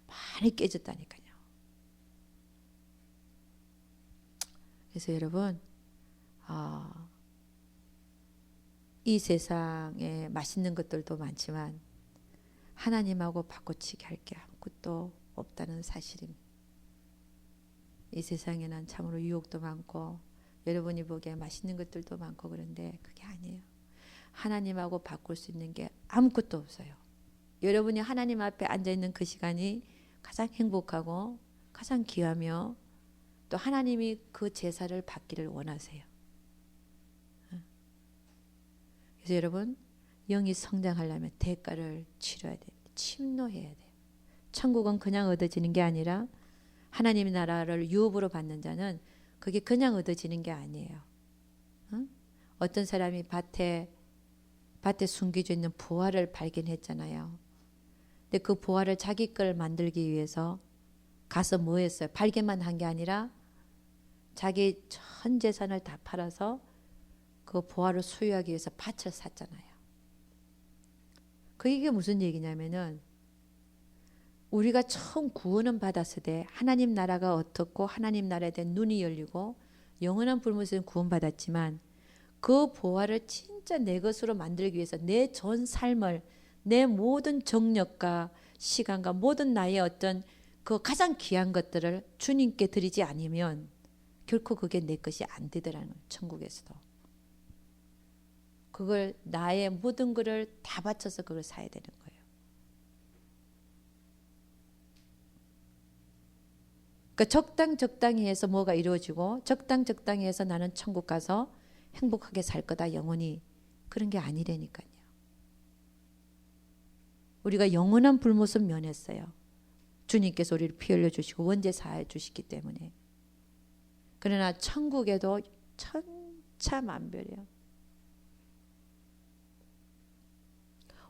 많이 깨졌다니까요. 그래서 여러분, 이 세상에 맛있는 것들도 많지만 하나님하고 바꿔치기 할 게 아무것도 없다는 사실입니다. 이 세상에는 참으로 유혹도 많고 여러분이 보기에 맛있는 것들도 많고 그런데 그게 아니에요. 하나님하고 바꿀 수 있는 게 아무것도 없어요. 여러분이 하나님 앞에 앉아있는 그 시간이 가장 행복하고 가장 귀하며 또 하나님이 그 제사를 받기를 원하세요. 그래서 여러분, 영이 성장하려면 대가를 치러야 돼요. 침노해야 돼요. 천국은 그냥 얻어지는 게 아니라 하나님의 나라를 유업으로 받는 자는 그게 그냥 얻어지는 게 아니에요. 응? 어떤 사람이 밭에 숨겨져 있는 보화를 발견했잖아요. 근데 그 보화를 자기 걸 만들기 위해서 가서 뭐 했어요? 발견만 한 게 아니라 자기 전 재산을 다 팔아서 그 보화를 소유하기 위해서 밭을 샀잖아요. 이게 무슨 얘기냐면은 우리가 처음 구원은 받았을 때 하나님 나라가 어떻고 하나님 나라에 대한 눈이 열리고 영원한 불못에서 구원받았지만 그 보화를 진짜 내 것으로 만들기 위해서 내 전 삶을 내 모든 정력과 시간과 모든 나의 어떤 그 가장 귀한 것들을 주님께 드리지 않으면 결코 그게 내 것이 안 되더라는 거예요. 천국에서도. 그걸 나의 모든 것을 다 바쳐서 그걸 사야 되는 거예요. 그러니까 적당히 해서 뭐가 이루어지고 적당히 해서 나는 천국 가서 행복하게 살 거다 영원히. 그런 게 아니라니까요. 우리가 영원한 불못은 면했어요. 주님께서 우리를 피 흘려 주시고 원죄 사해 주시기 때문에. 그러나 천국에도 천차만별이에요.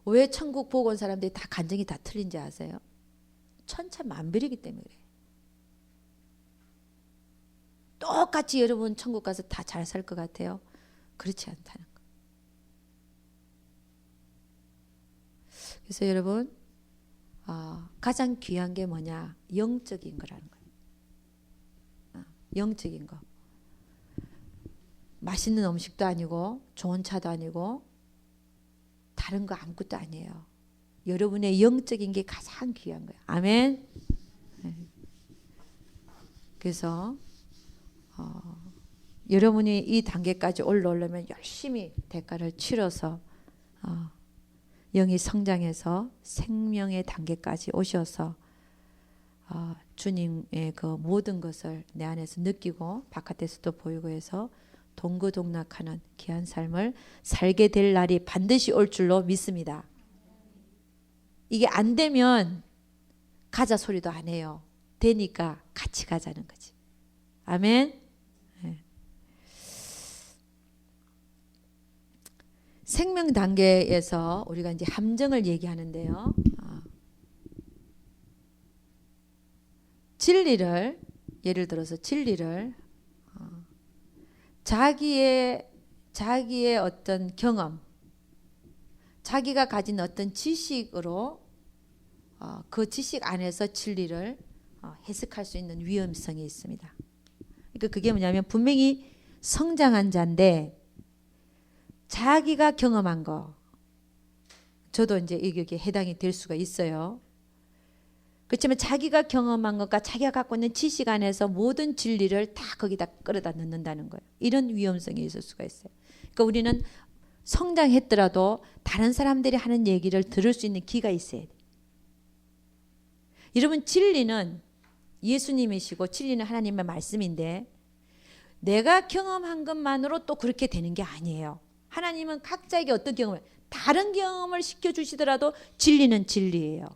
왜 천국 보고 온 사람들이 다 간증이 다 틀린지 아세요? 천차만별이기 때문에 그래요. 똑같이 여러분 천국 가서 다 잘 살 것 같아요? 그렇지 않다는 거. 그래서 여러분 가장 귀한 게 뭐냐? 영적인 거라는 거예요. 영적인 거. 맛있는 음식도 아니고 좋은 차도 아니고 다른 거 아무것도 아니에요. 여러분의 영적인 게 가장 귀한 거예요. 아멘. 그래서 여러분이 이 단계까지 올라오려면 열심히 대가를 치러서 영이 성장해서 생명의 단계까지 오셔서 주님의 그 모든 것을 내 안에서 느끼고 바깥에서도 보이고 해서 동고동락하는 귀한 삶을 살게 될 날이 반드시 올 줄로 믿습니다. 이게 안 되면 가자 소리도 안 해요. 되니까 같이 가자는 거지. 아멘. 생명 단계에서 우리가 이제 함정을 얘기하는데요. 진리를, 예를 들어서 진리를 자기의 어떤 경험, 자기가 가진 어떤 지식으로 그 지식 안에서 진리를 해석할 수 있는 위험성이 있습니다. 그러니까 그게 뭐냐면 분명히 성장한 자인데 자기가 경험한 거, 저도 이제 여기에 해당이 될 수가 있어요. 그렇지만 자기가 경험한 것과 자기가 갖고 있는 지식 안에서 모든 진리를 다 거기다 끌어다 넣는다는 거예요. 이런 위험성이 있을 수가 있어요. 그러니까 우리는 성장했더라도 다른 사람들이 하는 얘기를 들을 수 있는 귀가 있어야 돼요. 여러분, 진리는 예수님이시고 진리는 하나님의 말씀인데 내가 경험한 것만으로 또 그렇게 되는 게 아니에요. 하나님은 각자에게 어떤 경험을, 다른 경험을 시켜주시더라도 진리는 진리예요.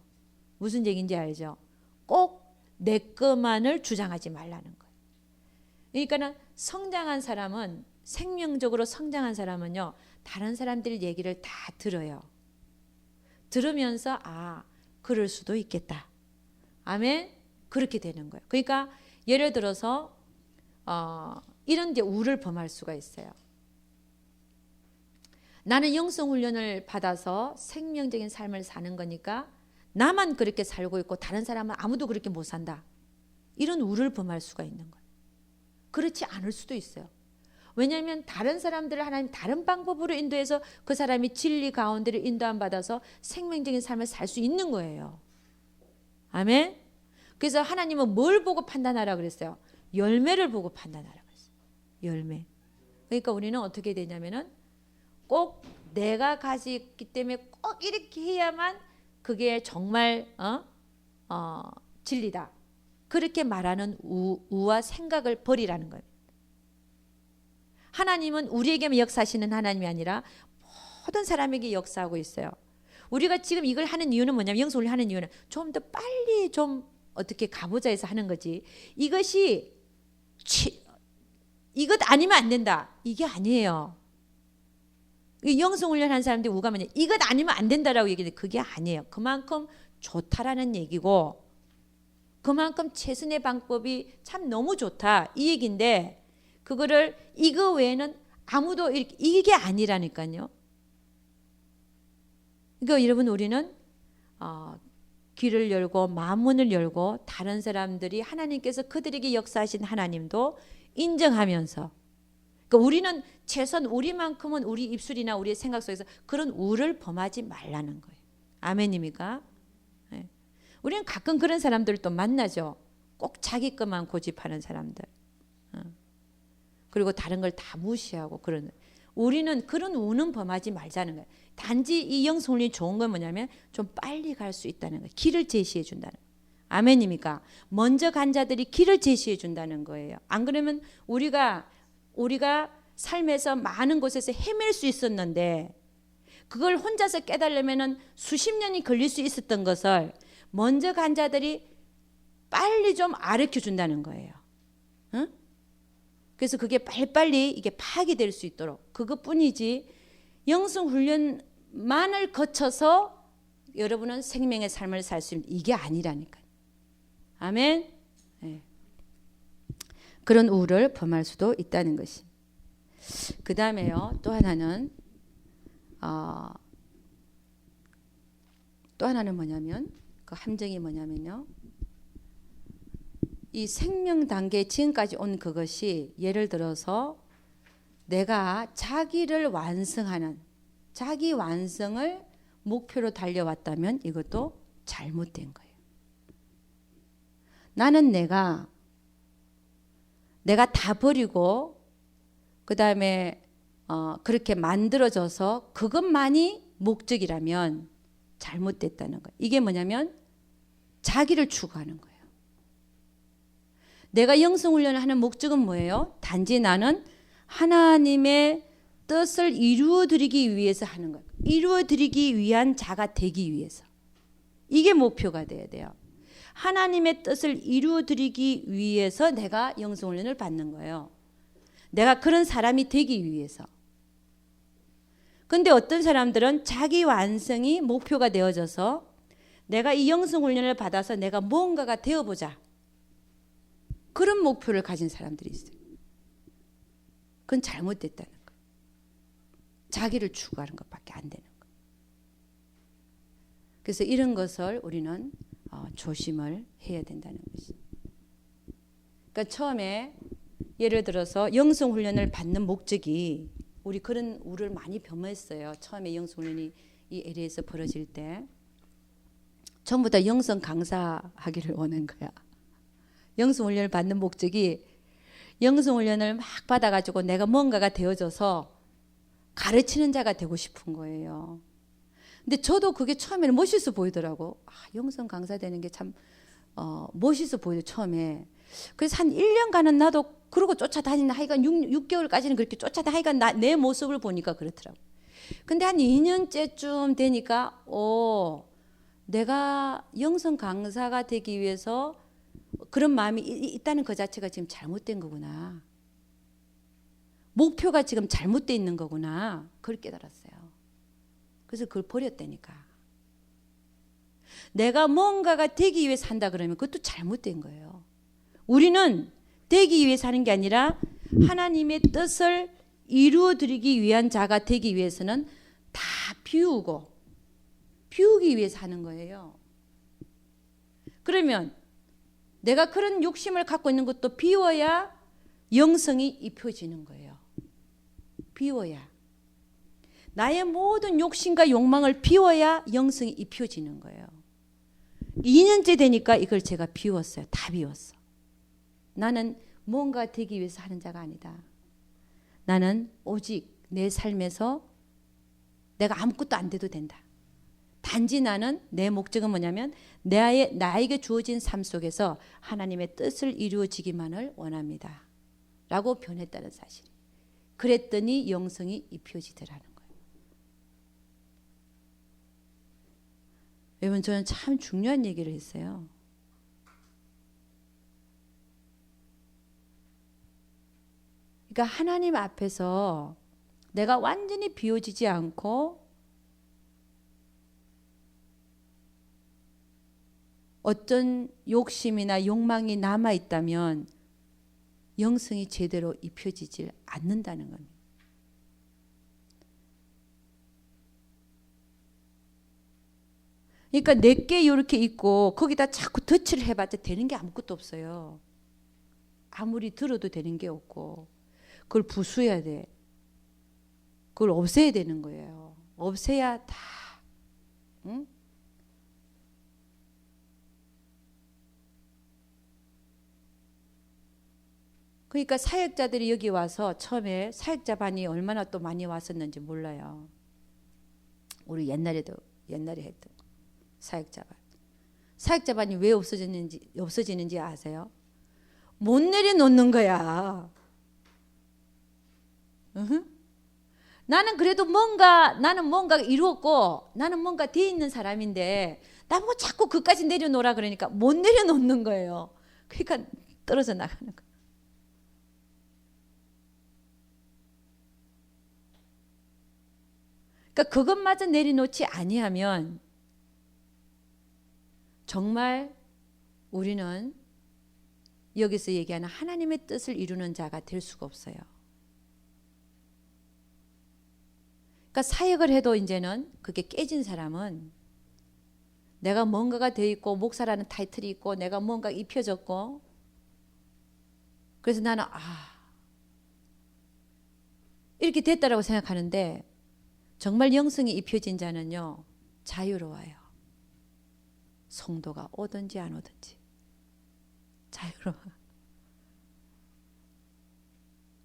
무슨 얘기인지 알죠? 꼭 내 것만을 주장하지 말라는 거예요. 그러니까는 성장한 사람은, 생명적으로 성장한 사람은요, 다른 사람들 얘기를 다 들어요. 들으면서 그럴 수도 있겠다. 아멘. 그렇게 되는 거예요. 그러니까 예를 들어서 이런 이제 우를 범할 수가 있어요. 나는 영성 훈련을 받아서 생명적인 삶을 사는 거니까 나만 그렇게 살고 있고 다른 사람은 아무도 그렇게 못 산다. 이런 우를 범할 수가 있는 거예요. 그렇지 않을 수도 있어요. 왜냐하면 다른 사람들을 하나님 다른 방법으로 인도해서 그 사람이 진리 가운데를 인도함 받아서 생명적인 삶을 살 수 있는 거예요. 아멘. 그래서 하나님은 뭘 보고 판단하라 그랬어요? 열매를 보고 판단하라 그랬어요. 열매. 그러니까 우리는 어떻게 되냐면은 꼭 내가 가지고 있기 때문에 꼭 이렇게 해야만 그게 정말 진리다. 그렇게 말하는 우와 생각을 버리라는 거예요. 하나님은 우리에게만 역사하시는 하나님이 아니라 모든 사람에게 역사하고 있어요. 우리가 지금 이걸 하는 이유는 뭐냐면, 영성을 하는 이유는 좀 더 빨리 좀 어떻게 가보자 해서 하는 거지. 이것이 이것 아니면 안 된다. 이게 아니에요. 영성훈련 하는 사람들이 우가 뭐냐, 이것 아니면 안 된다라고 얘기하는데 그게 아니에요. 그만큼 좋다라는 얘기고 그만큼 최선의 방법이 참 너무 좋다 이 얘기인데, 그거를 이거 외에는 아무도 이게 아니라니까요. 그러니까 여러분, 우리는 귀를 열고 마음문을 열고 다른 사람들이 하나님께서 그들에게 역사하신 하나님도 인정하면서, 그러니까 우리는 최소한 우리만큼은 우리 입술이나 우리의 생각 속에서 그런 우를 범하지 말라는 거예요. 아멘입니까? 네. 우리는 가끔 그런 사람들을 또 만나죠. 꼭 자기 것만 고집하는 사람들. 그리고 다른 걸 다 무시하고 그런. 우리는 그런 우는 범하지 말자는 거예요. 단지 이 영성훈련이 좋은 건 뭐냐면 좀 빨리 갈 수 있다는 거예요. 길을 제시해 준다는 거예요. 아멘입니까? 먼저 간 자들이 길을 제시해 준다는 거예요. 안 그러면 우리가 삶에서 많은 곳에서 헤맬 수 있었는데 그걸 혼자서 깨달으려면 수십 년이 걸릴 수 있었던 것을 먼저 간 자들이 빨리 좀 가르쳐 준다는 거예요. 응? 그래서 그게 빨리빨리 이게 파악이 될 수 있도록, 그것뿐이지 영성 훈련만을 거쳐서 여러분은 생명의 삶을 살 수 있는 이게 아니라니까요. 아멘. 네. 그런 우를 범할 수도 있다는 것이. 그 다음에요, 또 하나는 뭐냐면, 그 함정이 뭐냐면요, 이 생명 단계 지금까지 온 그것이 예를 들어서 내가 자기를 완성하는, 자기 완성을 목표로 달려왔다면 이것도 잘못된 거예요. 나는 내가 다 버리고 그 다음에 그렇게 만들어져서 그것만이 목적이라면 잘못됐다는 거예요. 이게 뭐냐면 자기를 추구하는 거예요. 내가 영성훈련을 하는 목적은 뭐예요? 단지 나는 하나님의 뜻을 이루어드리기 위해서 하는 거예요. 이루어드리기 위한 자가 되기 위해서. 이게 목표가 돼야 돼요. 하나님의 뜻을 이루어드리기 위해서 내가 영성훈련을 받는 거예요. 내가 그런 사람이 되기 위해서. 근데 어떤 사람들은 자기 완성이 목표가 되어져서 내가 이 영성 훈련을 받아서 내가 무언가가 되어보자. 그런 목표를 가진 사람들이 있어요. 그건 잘못됐다는 거예요. 자기를 추구하는 것밖에 안 되는 거예요. 그래서 이런 것을 우리는 조심을 해야 된다는 것이죠. 그러니까 처음에 예를 들어서 영성 훈련을 받는 목적이 우리 그런 우를 많이 범했어요. 처음에 영성 훈련이 이 LA에서 벌어질 때 전부 다 영성 강사하기를 원한 거야. 영성 훈련을 받는 목적이 영성 훈련을 막 받아가지고 내가 뭔가가 되어져서 가르치는 자가 되고 싶은 거예요. 근데 저도 그게 처음에는 멋있어 보이더라고. 영성 강사 되는 게 참 멋있어 보이더라고 처음에. 그래서 한 1년간은 나도 그러고 쫓아다니는 하여간 6개월까지는 그렇게 쫓아다니니까 내 모습을 보니까 그렇더라고. 근데 한 2년째쯤 되니까 내가 영성 강사가 되기 위해서 그런 마음이 있다는 그 자체가 지금 잘못된 거구나. 목표가 지금 잘못되어 있는 거구나. 그걸 깨달았어요. 그래서 그걸 버렸다니까. 내가 뭔가가 되기 위해서 한다 그러면 그것도 잘못된 거예요. 우리는 되기 위해서 하는 게 아니라 하나님의 뜻을 이루어드리기 위한 자가 되기 위해서는 다 비우기 위해서 하는 거예요. 그러면 내가 그런 욕심을 갖고 있는 것도 비워야 영성이 입혀지는 거예요. 비워야. 나의 모든 욕심과 욕망을 비워야 영성이 입혀지는 거예요. 2년째 되니까 이걸 제가 비웠어요. 다 비웠어. 나는 뭔가 되기 위해서 하는 자가 아니다. 나는 오직 내 삶에서 내가 아무것도 안 돼도 된다. 단지 나는 내 목적은 뭐냐면 나에게 주어진 삶 속에서 하나님의 뜻을 이루어지기만을 원합니다. 라고 변했다는 사실. 그랬더니 영성이 입혀지더라는 거예요. 여러분 저는 참 중요한 얘기를 했어요. 그러니까 하나님 앞에서 내가 완전히 비워지지 않고 어떤 욕심이나 욕망이 남아있다면 영성이 제대로 입혀지질 않는다는 겁니다. 그러니까 내게 이렇게 있고 거기다 자꾸 덧칠을 해봤자 되는 게 아무것도 없어요. 아무리 들어도 되는 게 없고 그걸 부수해야 돼. 그걸 없애야 되는 거예요. 없애야 다. 응? 그러니까 사역자들이 여기 와서 처음에 사역자반이 얼마나 또 많이 왔었는지 몰라요. 우리 옛날에 했던 사역자반. 사역자반이 왜 없어지는지 아세요? 못 내려놓는 거야. 나는 그래도 나는 뭔가 이루었고 나는 뭔가 돼 있는 사람인데 나보고 자꾸 그까지 내려놓으라 그러니까 못 내려놓는 거예요. 그러니까 떨어져 나가는 거예요. 그러니까 그것마저 내려놓지 아니하면 정말 우리는 여기서 얘기하는 하나님의 뜻을 이루는 자가 될 수가 없어요. 그러니까 사역을 해도 이제는 그게 깨진 사람은 내가 뭔가가 되어 있고 목사라는 타이틀이 있고 내가 뭔가 입혀졌고 그래서 나는 이렇게 됐다라고 생각하는데 정말 영성이 입혀진 자는요 자유로워요. 성도가 오든지 안 오든지 자유로워.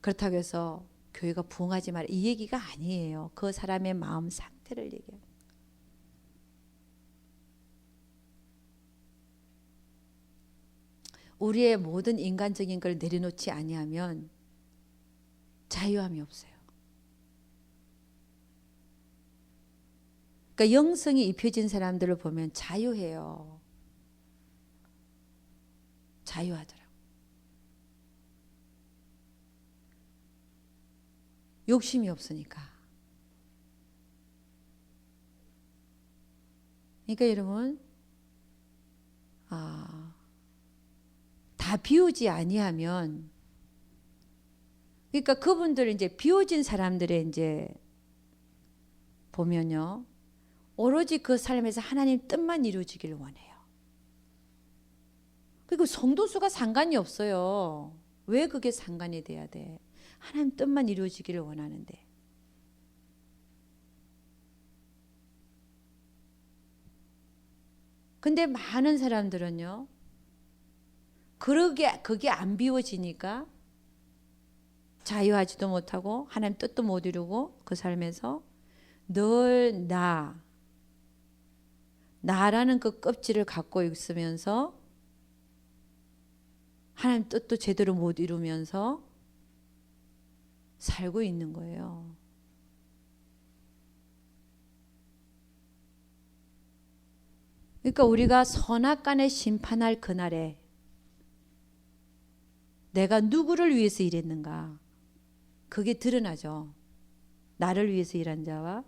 그렇다고 해서 교회가 부흥하지 마라 이 얘기가 아니에요. 그 사람의 마음 상태를 얘기해요. 우리의 모든 인간적인 걸 내려놓지 아니하면 자유함이 없어요. 그러니까 영성이 입혀진 사람들을 보면 자유해요. 자유하더라고. 욕심이 없으니까. 그러니까 여러분, 다 비우지 아니하면, 그러니까 그분들 이제 비워진 사람들의 이제 보면요, 오로지 그 삶에서 하나님 뜻만 이루어지기를 원해요. 그리고 성도 수가 상관이 없어요. 왜 그게 상관이 돼야 돼? 하나님 뜻만 이루어지기를 원하는데. 근데 많은 사람들은요, 그게 안 비워지니까 자유하지도 못하고 하나님 뜻도 못 이루고 그 삶에서 늘 나라는 그 껍질을 갖고 있으면서 하나님 뜻도 제대로 못 이루면서 살고 있는 거예요. 그러니까 우리가 선악간에 심판할 그날에 내가 누구를 위해서 일했는가, 그게 드러나죠. 나를 위해서 일한 자와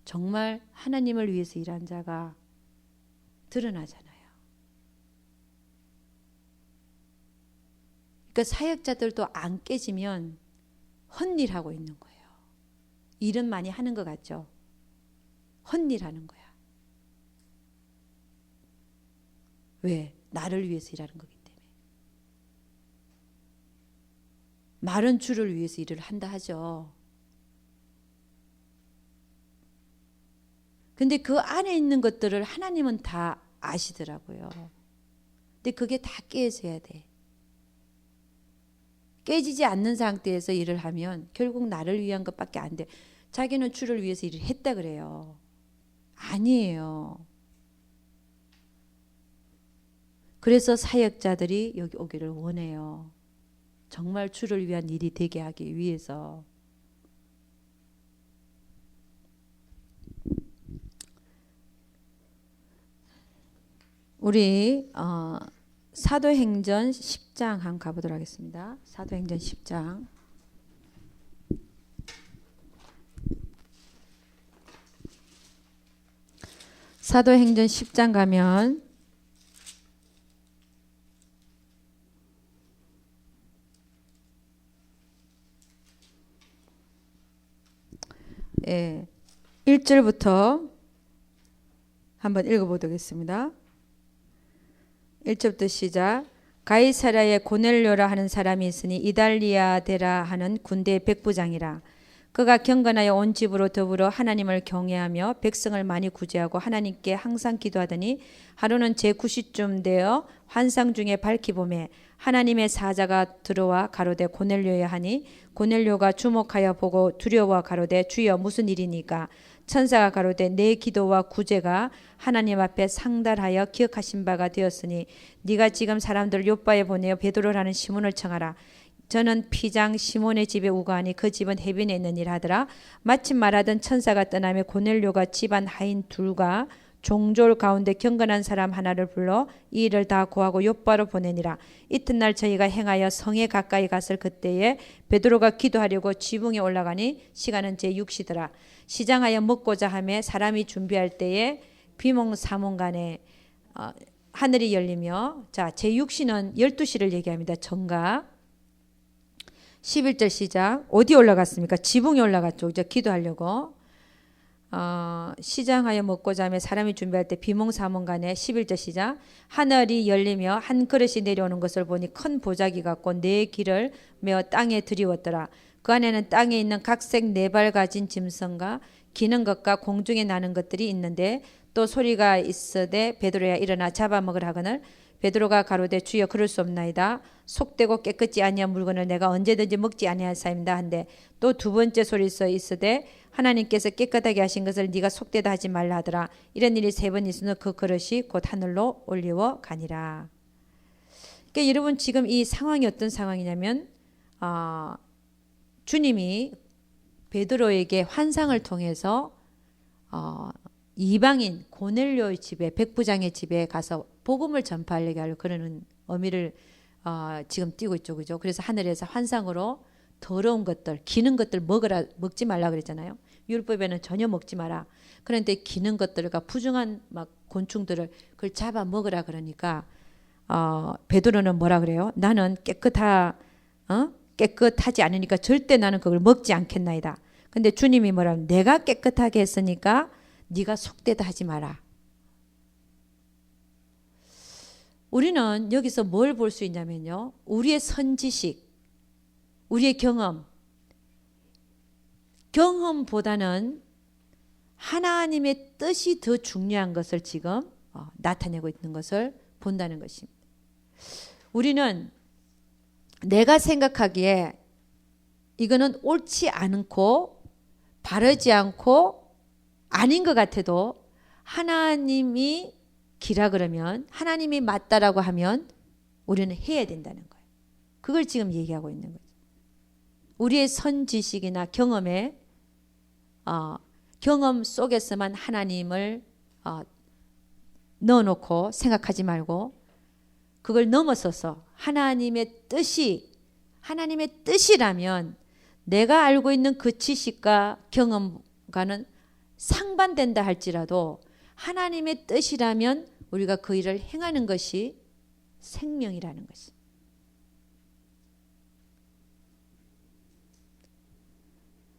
정말 하나님을 위해서 일한 자가 드러나잖아요. 그러니까 사역자들도 안 깨지면 헛일하고 있는 거예요. 일은 많이 하는 것 같죠. 헛일하는 거야. 왜? 나를 위해서 일하는 거기 때문에. 마른 주를 위해서 일을 한다 하죠. 근데 그 안에 있는 것들을 하나님은 다 아시더라고요. 근데 그게 다 깨져야 돼. 깨지지 않는 상태에서 일을 하면 결국 나를 위한 것밖에 안 돼. 자기는 주를 위해서 일을 했다 그래요. 아니에요. 그래서 사역자들이 여기 오기를 원해요. 정말 주를 위한 일이 되게 하기 위해서. 우리 사도행전 10장 한번 가보도록 하겠습니다. 사도행전 10장. 사도행전 10장 가면 예, 1절부터 한번 읽어보도록 하겠습니다. 1절부터 시작. 가이사랴에 고넬료라 하는 사람이 있으니 이달리아데라 하는 군대의 백부장이라. 그가 경건하여 온 집으로 더불어 하나님을 경외하며 백성을 많이 구제하고 하나님께 항상 기도하더니 하루는 제9시쯤 되어 환상 중에 밝히 보매 하나님의 사자가 들어와 가로되 고넬료야 하니 고넬료가 주목하여 보고 두려워 가로되 주여 무슨 일이니까. 천사가 가로되 내 기도와 구제가 하나님 앞에 상달하여 기억하신 바가 되었으니 네가 지금 사람들을 요바에 보내어 베드로라는 시몬을 청하라. 저는 피장 시몬의 집에 우거하니 그 집은 해변에 있는 일 하더라. 마침 말하던 천사가 떠나며 고넬료가 집안 하인 둘과 종졸 가운데 경건한 사람 하나를 불러 이 일을 다 고하고 요바로 보내니라. 이튿날 저희가 행하여 성에 가까이 갔을 그때에 베드로가 기도하려고 지붕에 올라가니 시간은 제6시더라. 시장하여 먹고자 하며 사람이 준비할 때에 비몽사몽간에 하늘이 열리며, 자 제6시는 12시를 얘기합니다. 정각. 11절 시작. 어디 올라갔습니까? 지붕에 올라갔죠. 이제 기도하려고. 시장하여 먹고자 하며 사람이 준비할 때 비몽사몽간에 11절 시작. 하늘이 열리며 한 그릇이 내려오는 것을 보니 큰 보자기 같고 네 길을 메어 땅에 들이웠더라. 그 안에는 땅에 있는 각색 네 발 가진 짐승과 기는 것과 공중에 나는 것들이 있는데 또 소리가 있으되 베드로야 일어나 잡아먹으라 하거늘 베드로가 가로되 주여 그럴 수 없나이다. 속되고 깨끗지 아니한 물건을 내가 언제든지 먹지 아니하사입니다 한데 또 두 번째 소리서 있으되 하나님께서 깨끗하게 하신 것을 네가 속되다 하지 말라 하더라. 이런 일이 세 번 있으면 그 그릇이 곧 하늘로 올리워 가니라. 그러니까 여러분 지금 이 상황이 어떤 상황이냐면 주님이 베드로에게 환상을 통해서 이방인 고넬료의 집에 백부장의 집에 가서 복음을 전파하려고 하려 그러는 의미를 지금 띄고 있죠, 그죠? 그래서 하늘에서 환상으로 더러운 것들, 기는 것들 먹지 말라 그랬잖아요. 율법에는 전혀 먹지 마라. 그런데 기는 것들과 부정한 막 곤충들을 그걸 잡아 먹으라 그러니까 베드로는 뭐라 그래요? 나는 깨끗하지 않으니까 절대 나는 그걸 먹지 않겠나이다. 근데 주님이 뭐라면 내가 깨끗하게 했으니까 네가 속되다 하지 마라. 우리는 여기서 뭘 볼 수 있냐면요. 우리의 선지식, 우리의 경험보다는 하나님의 뜻이 더 중요한 것을 지금 나타내고 있는 것을 본다는 것입니다. 우리는 내가 생각하기에 이거는 옳지 않고 바르지 않고 아닌 것 같아도 하나님이 기라 그러면 하나님이 맞다라고 하면 우리는 해야 된다는 거예요. 그걸 지금 얘기하고 있는 거죠. 우리의 선지식이나 경험 속에서만 하나님을 넣어놓고 생각하지 말고 그걸 넘어서서 하나님의 뜻이라면 내가 알고 있는 그 지식과 경험과는 상반된다 할지라도 하나님의 뜻이라면 우리가 그 일을 행하는 것이 생명이라는 것이.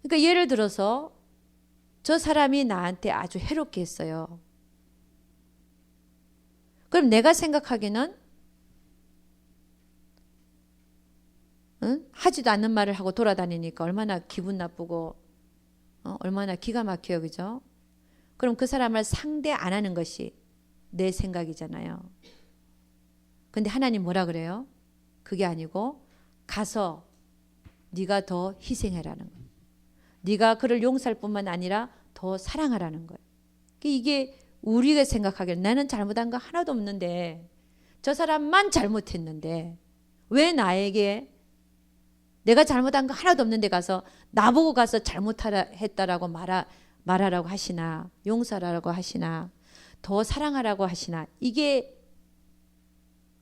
그러니까 예를 들어서 저 사람이 나한테 아주 해롭게 했어요. 그럼 내가 생각하기에는 하지도 않는 말을 하고 돌아다니니까 얼마나 기분 나쁘고 얼마나 기가 막혀요. 그죠? 그럼 그 사람을 상대 안 하는 것이 내 생각이잖아요. 근데 하나님 뭐라 그래요? 그게 아니고 가서 네가 더 희생해라는 거예요. 네가 그를 용서할 뿐만 아니라 더 사랑하라는 거예요. 이게 우리가 생각하기에 나는 잘못한 거 하나도 없는데 저 사람만 잘못했는데 왜 나에게 내가 잘못한 거 하나도 없는데 가서 나보고 가서 잘못했다라고 말하라고 하시나 용서하라고 하시나 더 사랑하라고 하시나 이게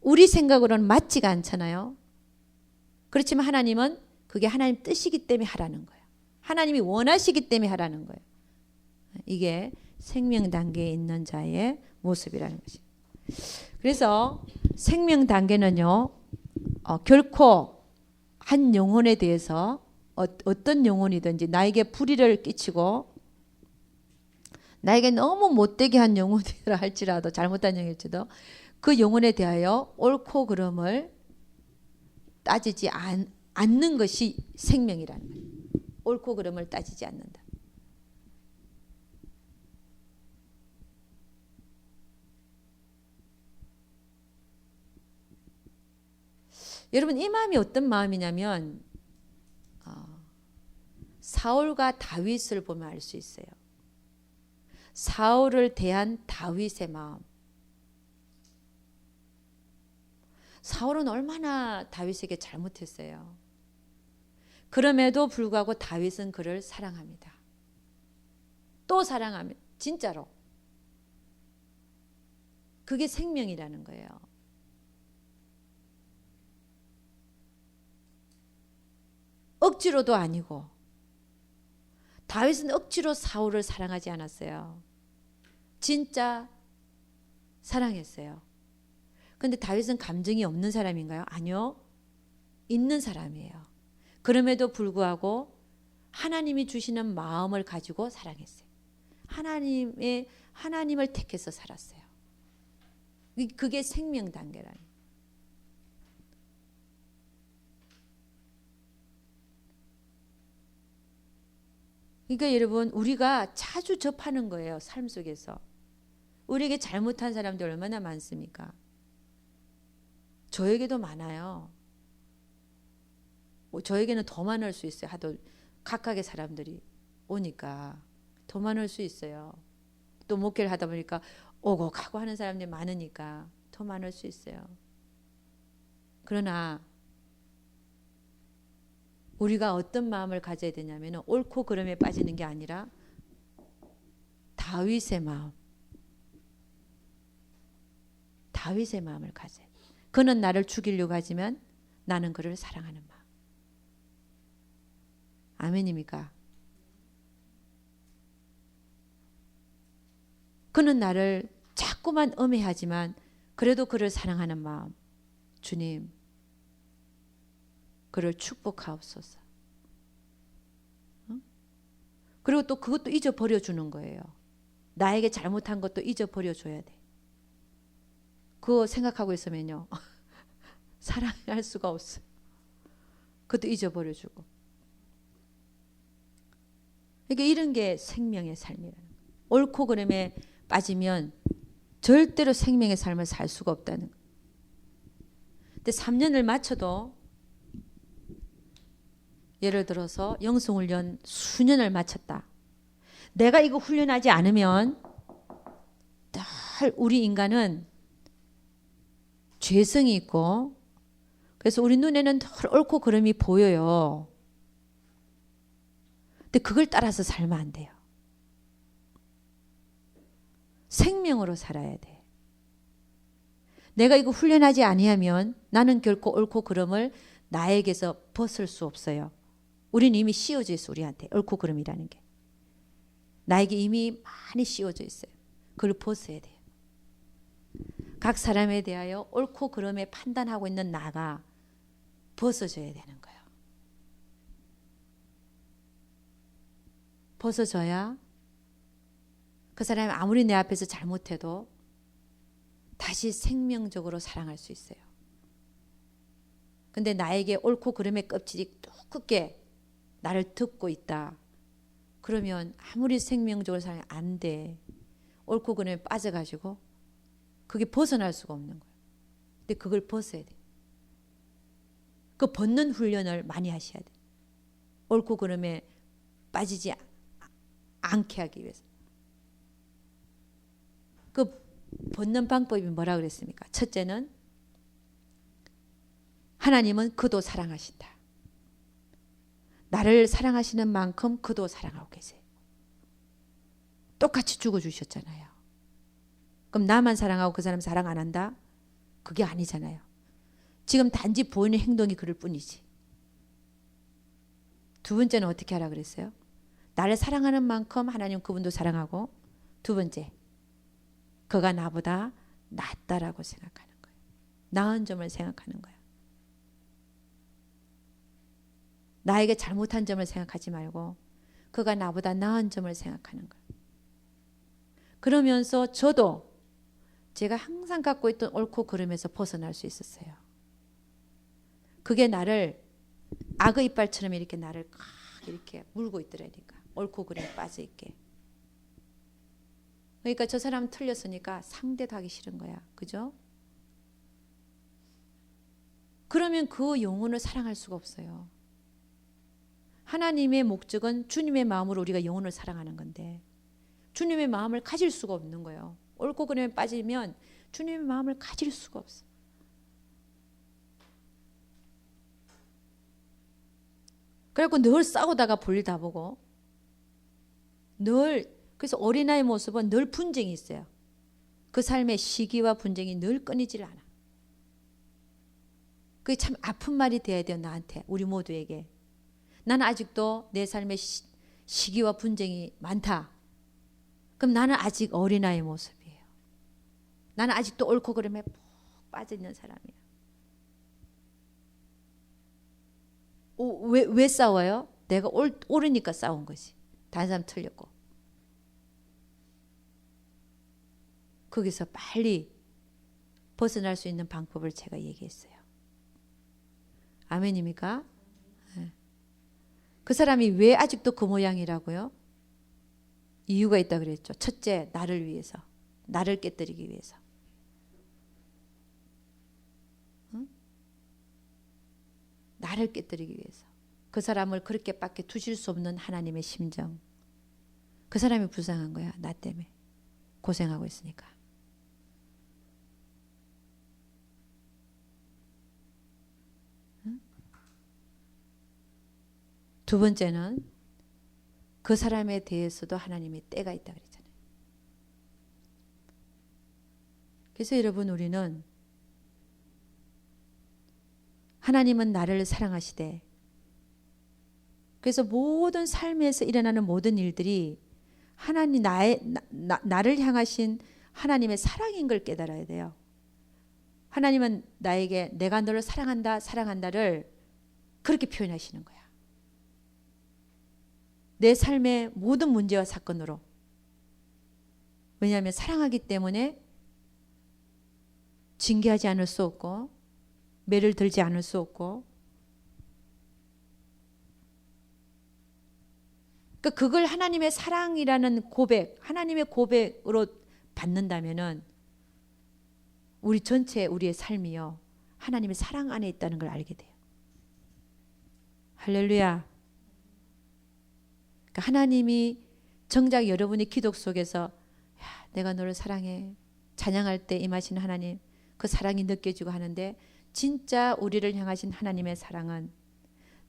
우리 생각으로는 맞지가 않잖아요. 그렇지만 하나님은 그게 하나님 뜻이기 때문에 하라는 거예요. 하나님이 원하시기 때문에 하라는 거예요. 이게 생명 단계에 있는 자의 모습이라는 것입니다. 그래서 생명 단계는요, 결코 한 영혼에 대해서 어떤 영혼이든지 나에게 불의를 끼치고 나에게 너무 못되게 한 영혼이라 할지라도 잘못한 영혼일지도 그 영혼에 대하여 옳고 그름을 따지지 않는 것이 생명이라는 거예요. 옳고 그름을 따지지 않는다. 여러분 이 마음이 어떤 마음이냐면 사울과 다윗을 보면 알 수 있어요. 사울을 대한 다윗의 마음. 사울은 얼마나 다윗에게 잘못했어요. 그럼에도 불구하고 다윗은 그를 사랑합니다. 또 사랑합니다. 진짜로. 그게 생명이라는 거예요. 억지로도 아니고 다윗은 억지로 사울을 사랑하지 않았어요. 진짜 사랑했어요. 그런데 다윗은 감정이 없는 사람인가요? 아니요. 있는 사람이에요. 그럼에도 불구하고 하나님이 주시는 마음을 가지고 사랑했어요. 하나님을 택해서 살았어요. 그게 생명 단계라는. 그러니까 여러분 우리가 자주 접하는 거예요. 삶 속에서. 우리에게 잘못한 사람들 얼마나 많습니까? 저에게도 많아요. 저에게는 더 많을 수 있어요. 하도 각각의 사람들이 오니까 더 많을 수 있어요. 또 목회를 하다 보니까 오고 가고 하는 사람들이 많으니까 더 많을 수 있어요. 그러나 우리가 어떤 마음을 가져야 되냐면 옳고 그름에 빠지는 게 아니라 다윗의 마음을 가져야 돼. 그는 나를 죽이려고 하지만 나는 그를 사랑하는 마음. 아멘입니까? 그는 나를 자꾸만 엄해하지만 그래도 그를 사랑하는 마음. 주님, 그를 축복하옵소서. 그리고 또 그것도 잊어버려 주는 거예요. 나에게 잘못한 것도 잊어버려 줘야 돼. 그거 생각하고 있으면요. 사랑할 수가 없어요. 그것도 잊어버려 주고. 그러니까 이런 게 생명의 삶이라는 거예요. 옳고 그름에 빠지면 절대로 생명의 삶을 살 수가 없다는 거예요. 근데 3년을 마쳐도 예를 들어서 영성훈련 수년을 마쳤다. 내가 이거 훈련하지 않으면 늘 우리 인간은 죄성이 있고 그래서 우리 눈에는 늘 옳고 그름이 보여요. 근데 그걸 따라서 살면 안 돼요. 생명으로 살아야 돼. 내가 이거 훈련하지 아니하면 나는 결코 옳고 그름을 나에게서 벗을 수 없어요. 우리는 이미 씌워져 있어. 우리한테 옳고 그름이라는 게 나에게 이미 많이 씌워져 있어요. 그걸 벗어야 돼요. 각 사람에 대하여 옳고 그름에 판단하고 있는 나가 벗어져야 되는 거예요. 벗어져야 그 사람이 아무리 내 앞에서 잘못해도 다시 생명적으로 사랑할 수 있어요. 근데 나에게 옳고 그름의 껍질이 두껍게 나를 덮고 있다. 그러면 아무리 생명적으로 사랑이 안 돼. 옳고 그름에 빠져가지고 그게 벗어날 수가 없는 거예요. 근데 그걸 벗어야 돼. 그 벗는 훈련을 많이 하셔야 돼. 옳고 그름에 빠지지 않게 하기 위해서. 그 벗는 방법이 뭐라 그랬습니까? 첫째는 하나님은 그도 사랑하신다. 나를 사랑하시는 만큼 그도 사랑하고 계세요. 똑같이 죽어주셨잖아요. 그럼 나만 사랑하고 그 사람 사랑 안 한다? 그게 아니잖아요. 지금 단지 보이는 행동이 그럴 뿐이지. 두 번째는 어떻게 하라 그랬어요? 나를 사랑하는 만큼 하나님 그분도 사랑하고, 두 번째, 그가 나보다 낫다라고 생각하는 거예요. 나은 점을 생각하는 거예요. 나에게 잘못한 점을 생각하지 말고 그가 나보다 나은 점을 생각하는 거예요. 그러면서 저도 제가 항상 갖고 있던 옳고 그름에서 벗어날 수 있었어요. 그게 나를 악의 이빨처럼 이렇게 나를 이렇게 물고 있더라니까. 옳고 그름에 빠져 있게. 그러니까 저 사람 틀렸으니까 상대도 하기 싫은 거야. 그죠? 그러면 그 영혼을 사랑할 수가 없어요. 하나님의 목적은 주님의 마음으로 우리가 영혼을 사랑하는 건데 주님의 마음을 가질 수가 없는 거예요. 옳고 그름에 빠지면 주님의 마음을 가질 수가 없어. 그래갖고 늘 싸우다가 볼일 다 보고 늘, 그래서 어린아이의 모습은 늘 분쟁이 있어요. 그 삶의 시기와 분쟁이 늘 끊이질 않아. 그게 참 아픈 말이 돼야 돼요. 나한테, 우리 모두에게. 나는 아직도 내 삶의 시기와 분쟁이 많다. 그럼 나는 아직 어린아이의 모습이에요. 나는 아직도 옳고 그름에 푹 빠져있는 사람이야. 왜 싸워요? 내가 옳으니까 싸운 거지. 다른 사람 틀렸고. 거기서 빨리 벗어날 수 있는 방법을 제가 얘기했어요. 아멘입니까? 네. 그 사람이 왜 아직도 그 모양이라고요? 이유가 있다 그랬죠. 첫째, 나를 위해서. 나를 깨뜨리기 위해서. 응? 나를 깨뜨리기 위해서. 그 사람을 그렇게밖에 두실 수 없는 하나님의 심정. 그 사람이 불쌍한 거야. 나 때문에. 고생하고 있으니까. 응? 두 번째는 그 사람에 대해서도 하나님의 때가 있다 그랬잖아요. 그래서 여러분, 우리는 하나님은 나를 사랑하시되, 그래서 모든 삶에서 일어나는 모든 일들이 하나님 나를 향하신 하나님의 사랑인 걸 깨달아야 돼요. 하나님은 나에게 내가 너를 사랑한다, 사랑한다를 그렇게 표현하시는 거야. 내 삶의 모든 문제와 사건으로. 왜냐하면 사랑하기 때문에 징계하지 않을 수 없고 매를 들지 않을 수 없고, 그러니까 그걸 하나님의 사랑이라는 고백, 하나님의 고백으로 받는다면은 우리 전체 우리의 삶이요 하나님의 사랑 안에 있다는 걸 알게 돼요. 할렐루야. 그러니까 하나님이 정작 여러분의 기도 속에서 야, 내가 너를 사랑해 찬양할 때 임하신 하나님, 그 사랑이 느껴지고 하는데 진짜 우리를 향하신 하나님의 사랑은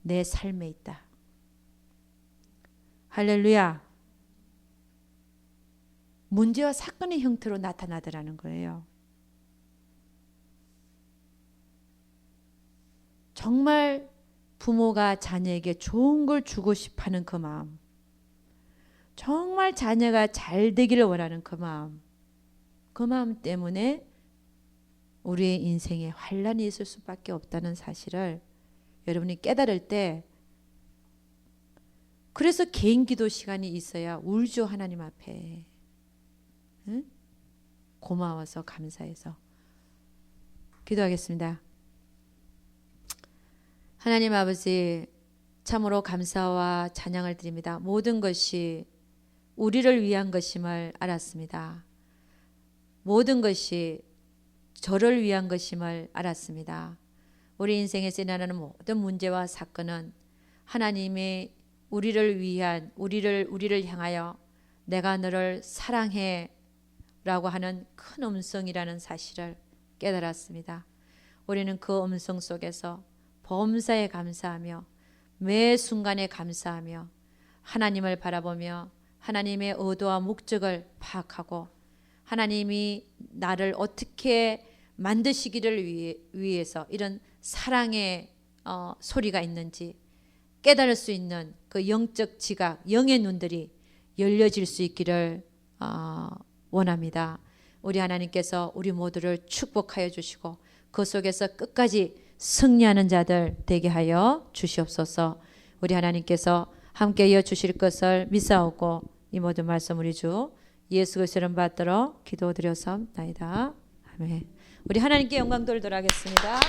내 삶에 있다. 할렐루야. 문제와 사건의 형태로 나타나더라는 거예요. 정말 부모가 자녀에게 좋은 걸 주고 싶어하는 그 마음, 정말 자녀가 잘 되기를 원하는 그 마음 때문에 우리의 인생에 환란이 있을 수밖에 없다는 사실을 여러분이 깨달을 때, 그래서 개인 기도 시간이 있어야 울죠. 하나님 앞에. 응? 고마워서 감사해서 기도하겠습니다. 하나님 아버지, 참으로 감사와 찬양을 드립니다. 모든 것이 우리를 위한 것임을 알았습니다. 모든 것이 저를 위한 것임을 알았습니다. 우리 인생에서 일어나는 모든 문제와 사건은 하나님이 우리를 위한, 우리를 향하여 내가 너를 사랑해 라고 하는 큰 음성이라는 사실을 깨달았습니다. 우리는 그 음성 속에서 범사에 감사하며 매 순간에 감사하며 하나님을 바라보며 하나님의 의도와 목적을 파악하고 하나님이 나를 어떻게 만드시기를 위해서 이런 사랑의 소리가 있는지 깨달을 수 있는 그 영적 지각, 영의 눈들이 열려질 수 있기를 원합니다. 우리 하나님께서 우리 모두를 축복하여 주시고 그 속에서 끝까지 승리하는 자들 되게 하여 주시옵소서. 우리 하나님께서 함께 이어 주실 것을 믿사오고 이 모든 말씀 우리 주 예수 그리스도를 받들어 기도드려서나이다. 아멘. 우리 하나님께 영광 돌도록 하겠습니다.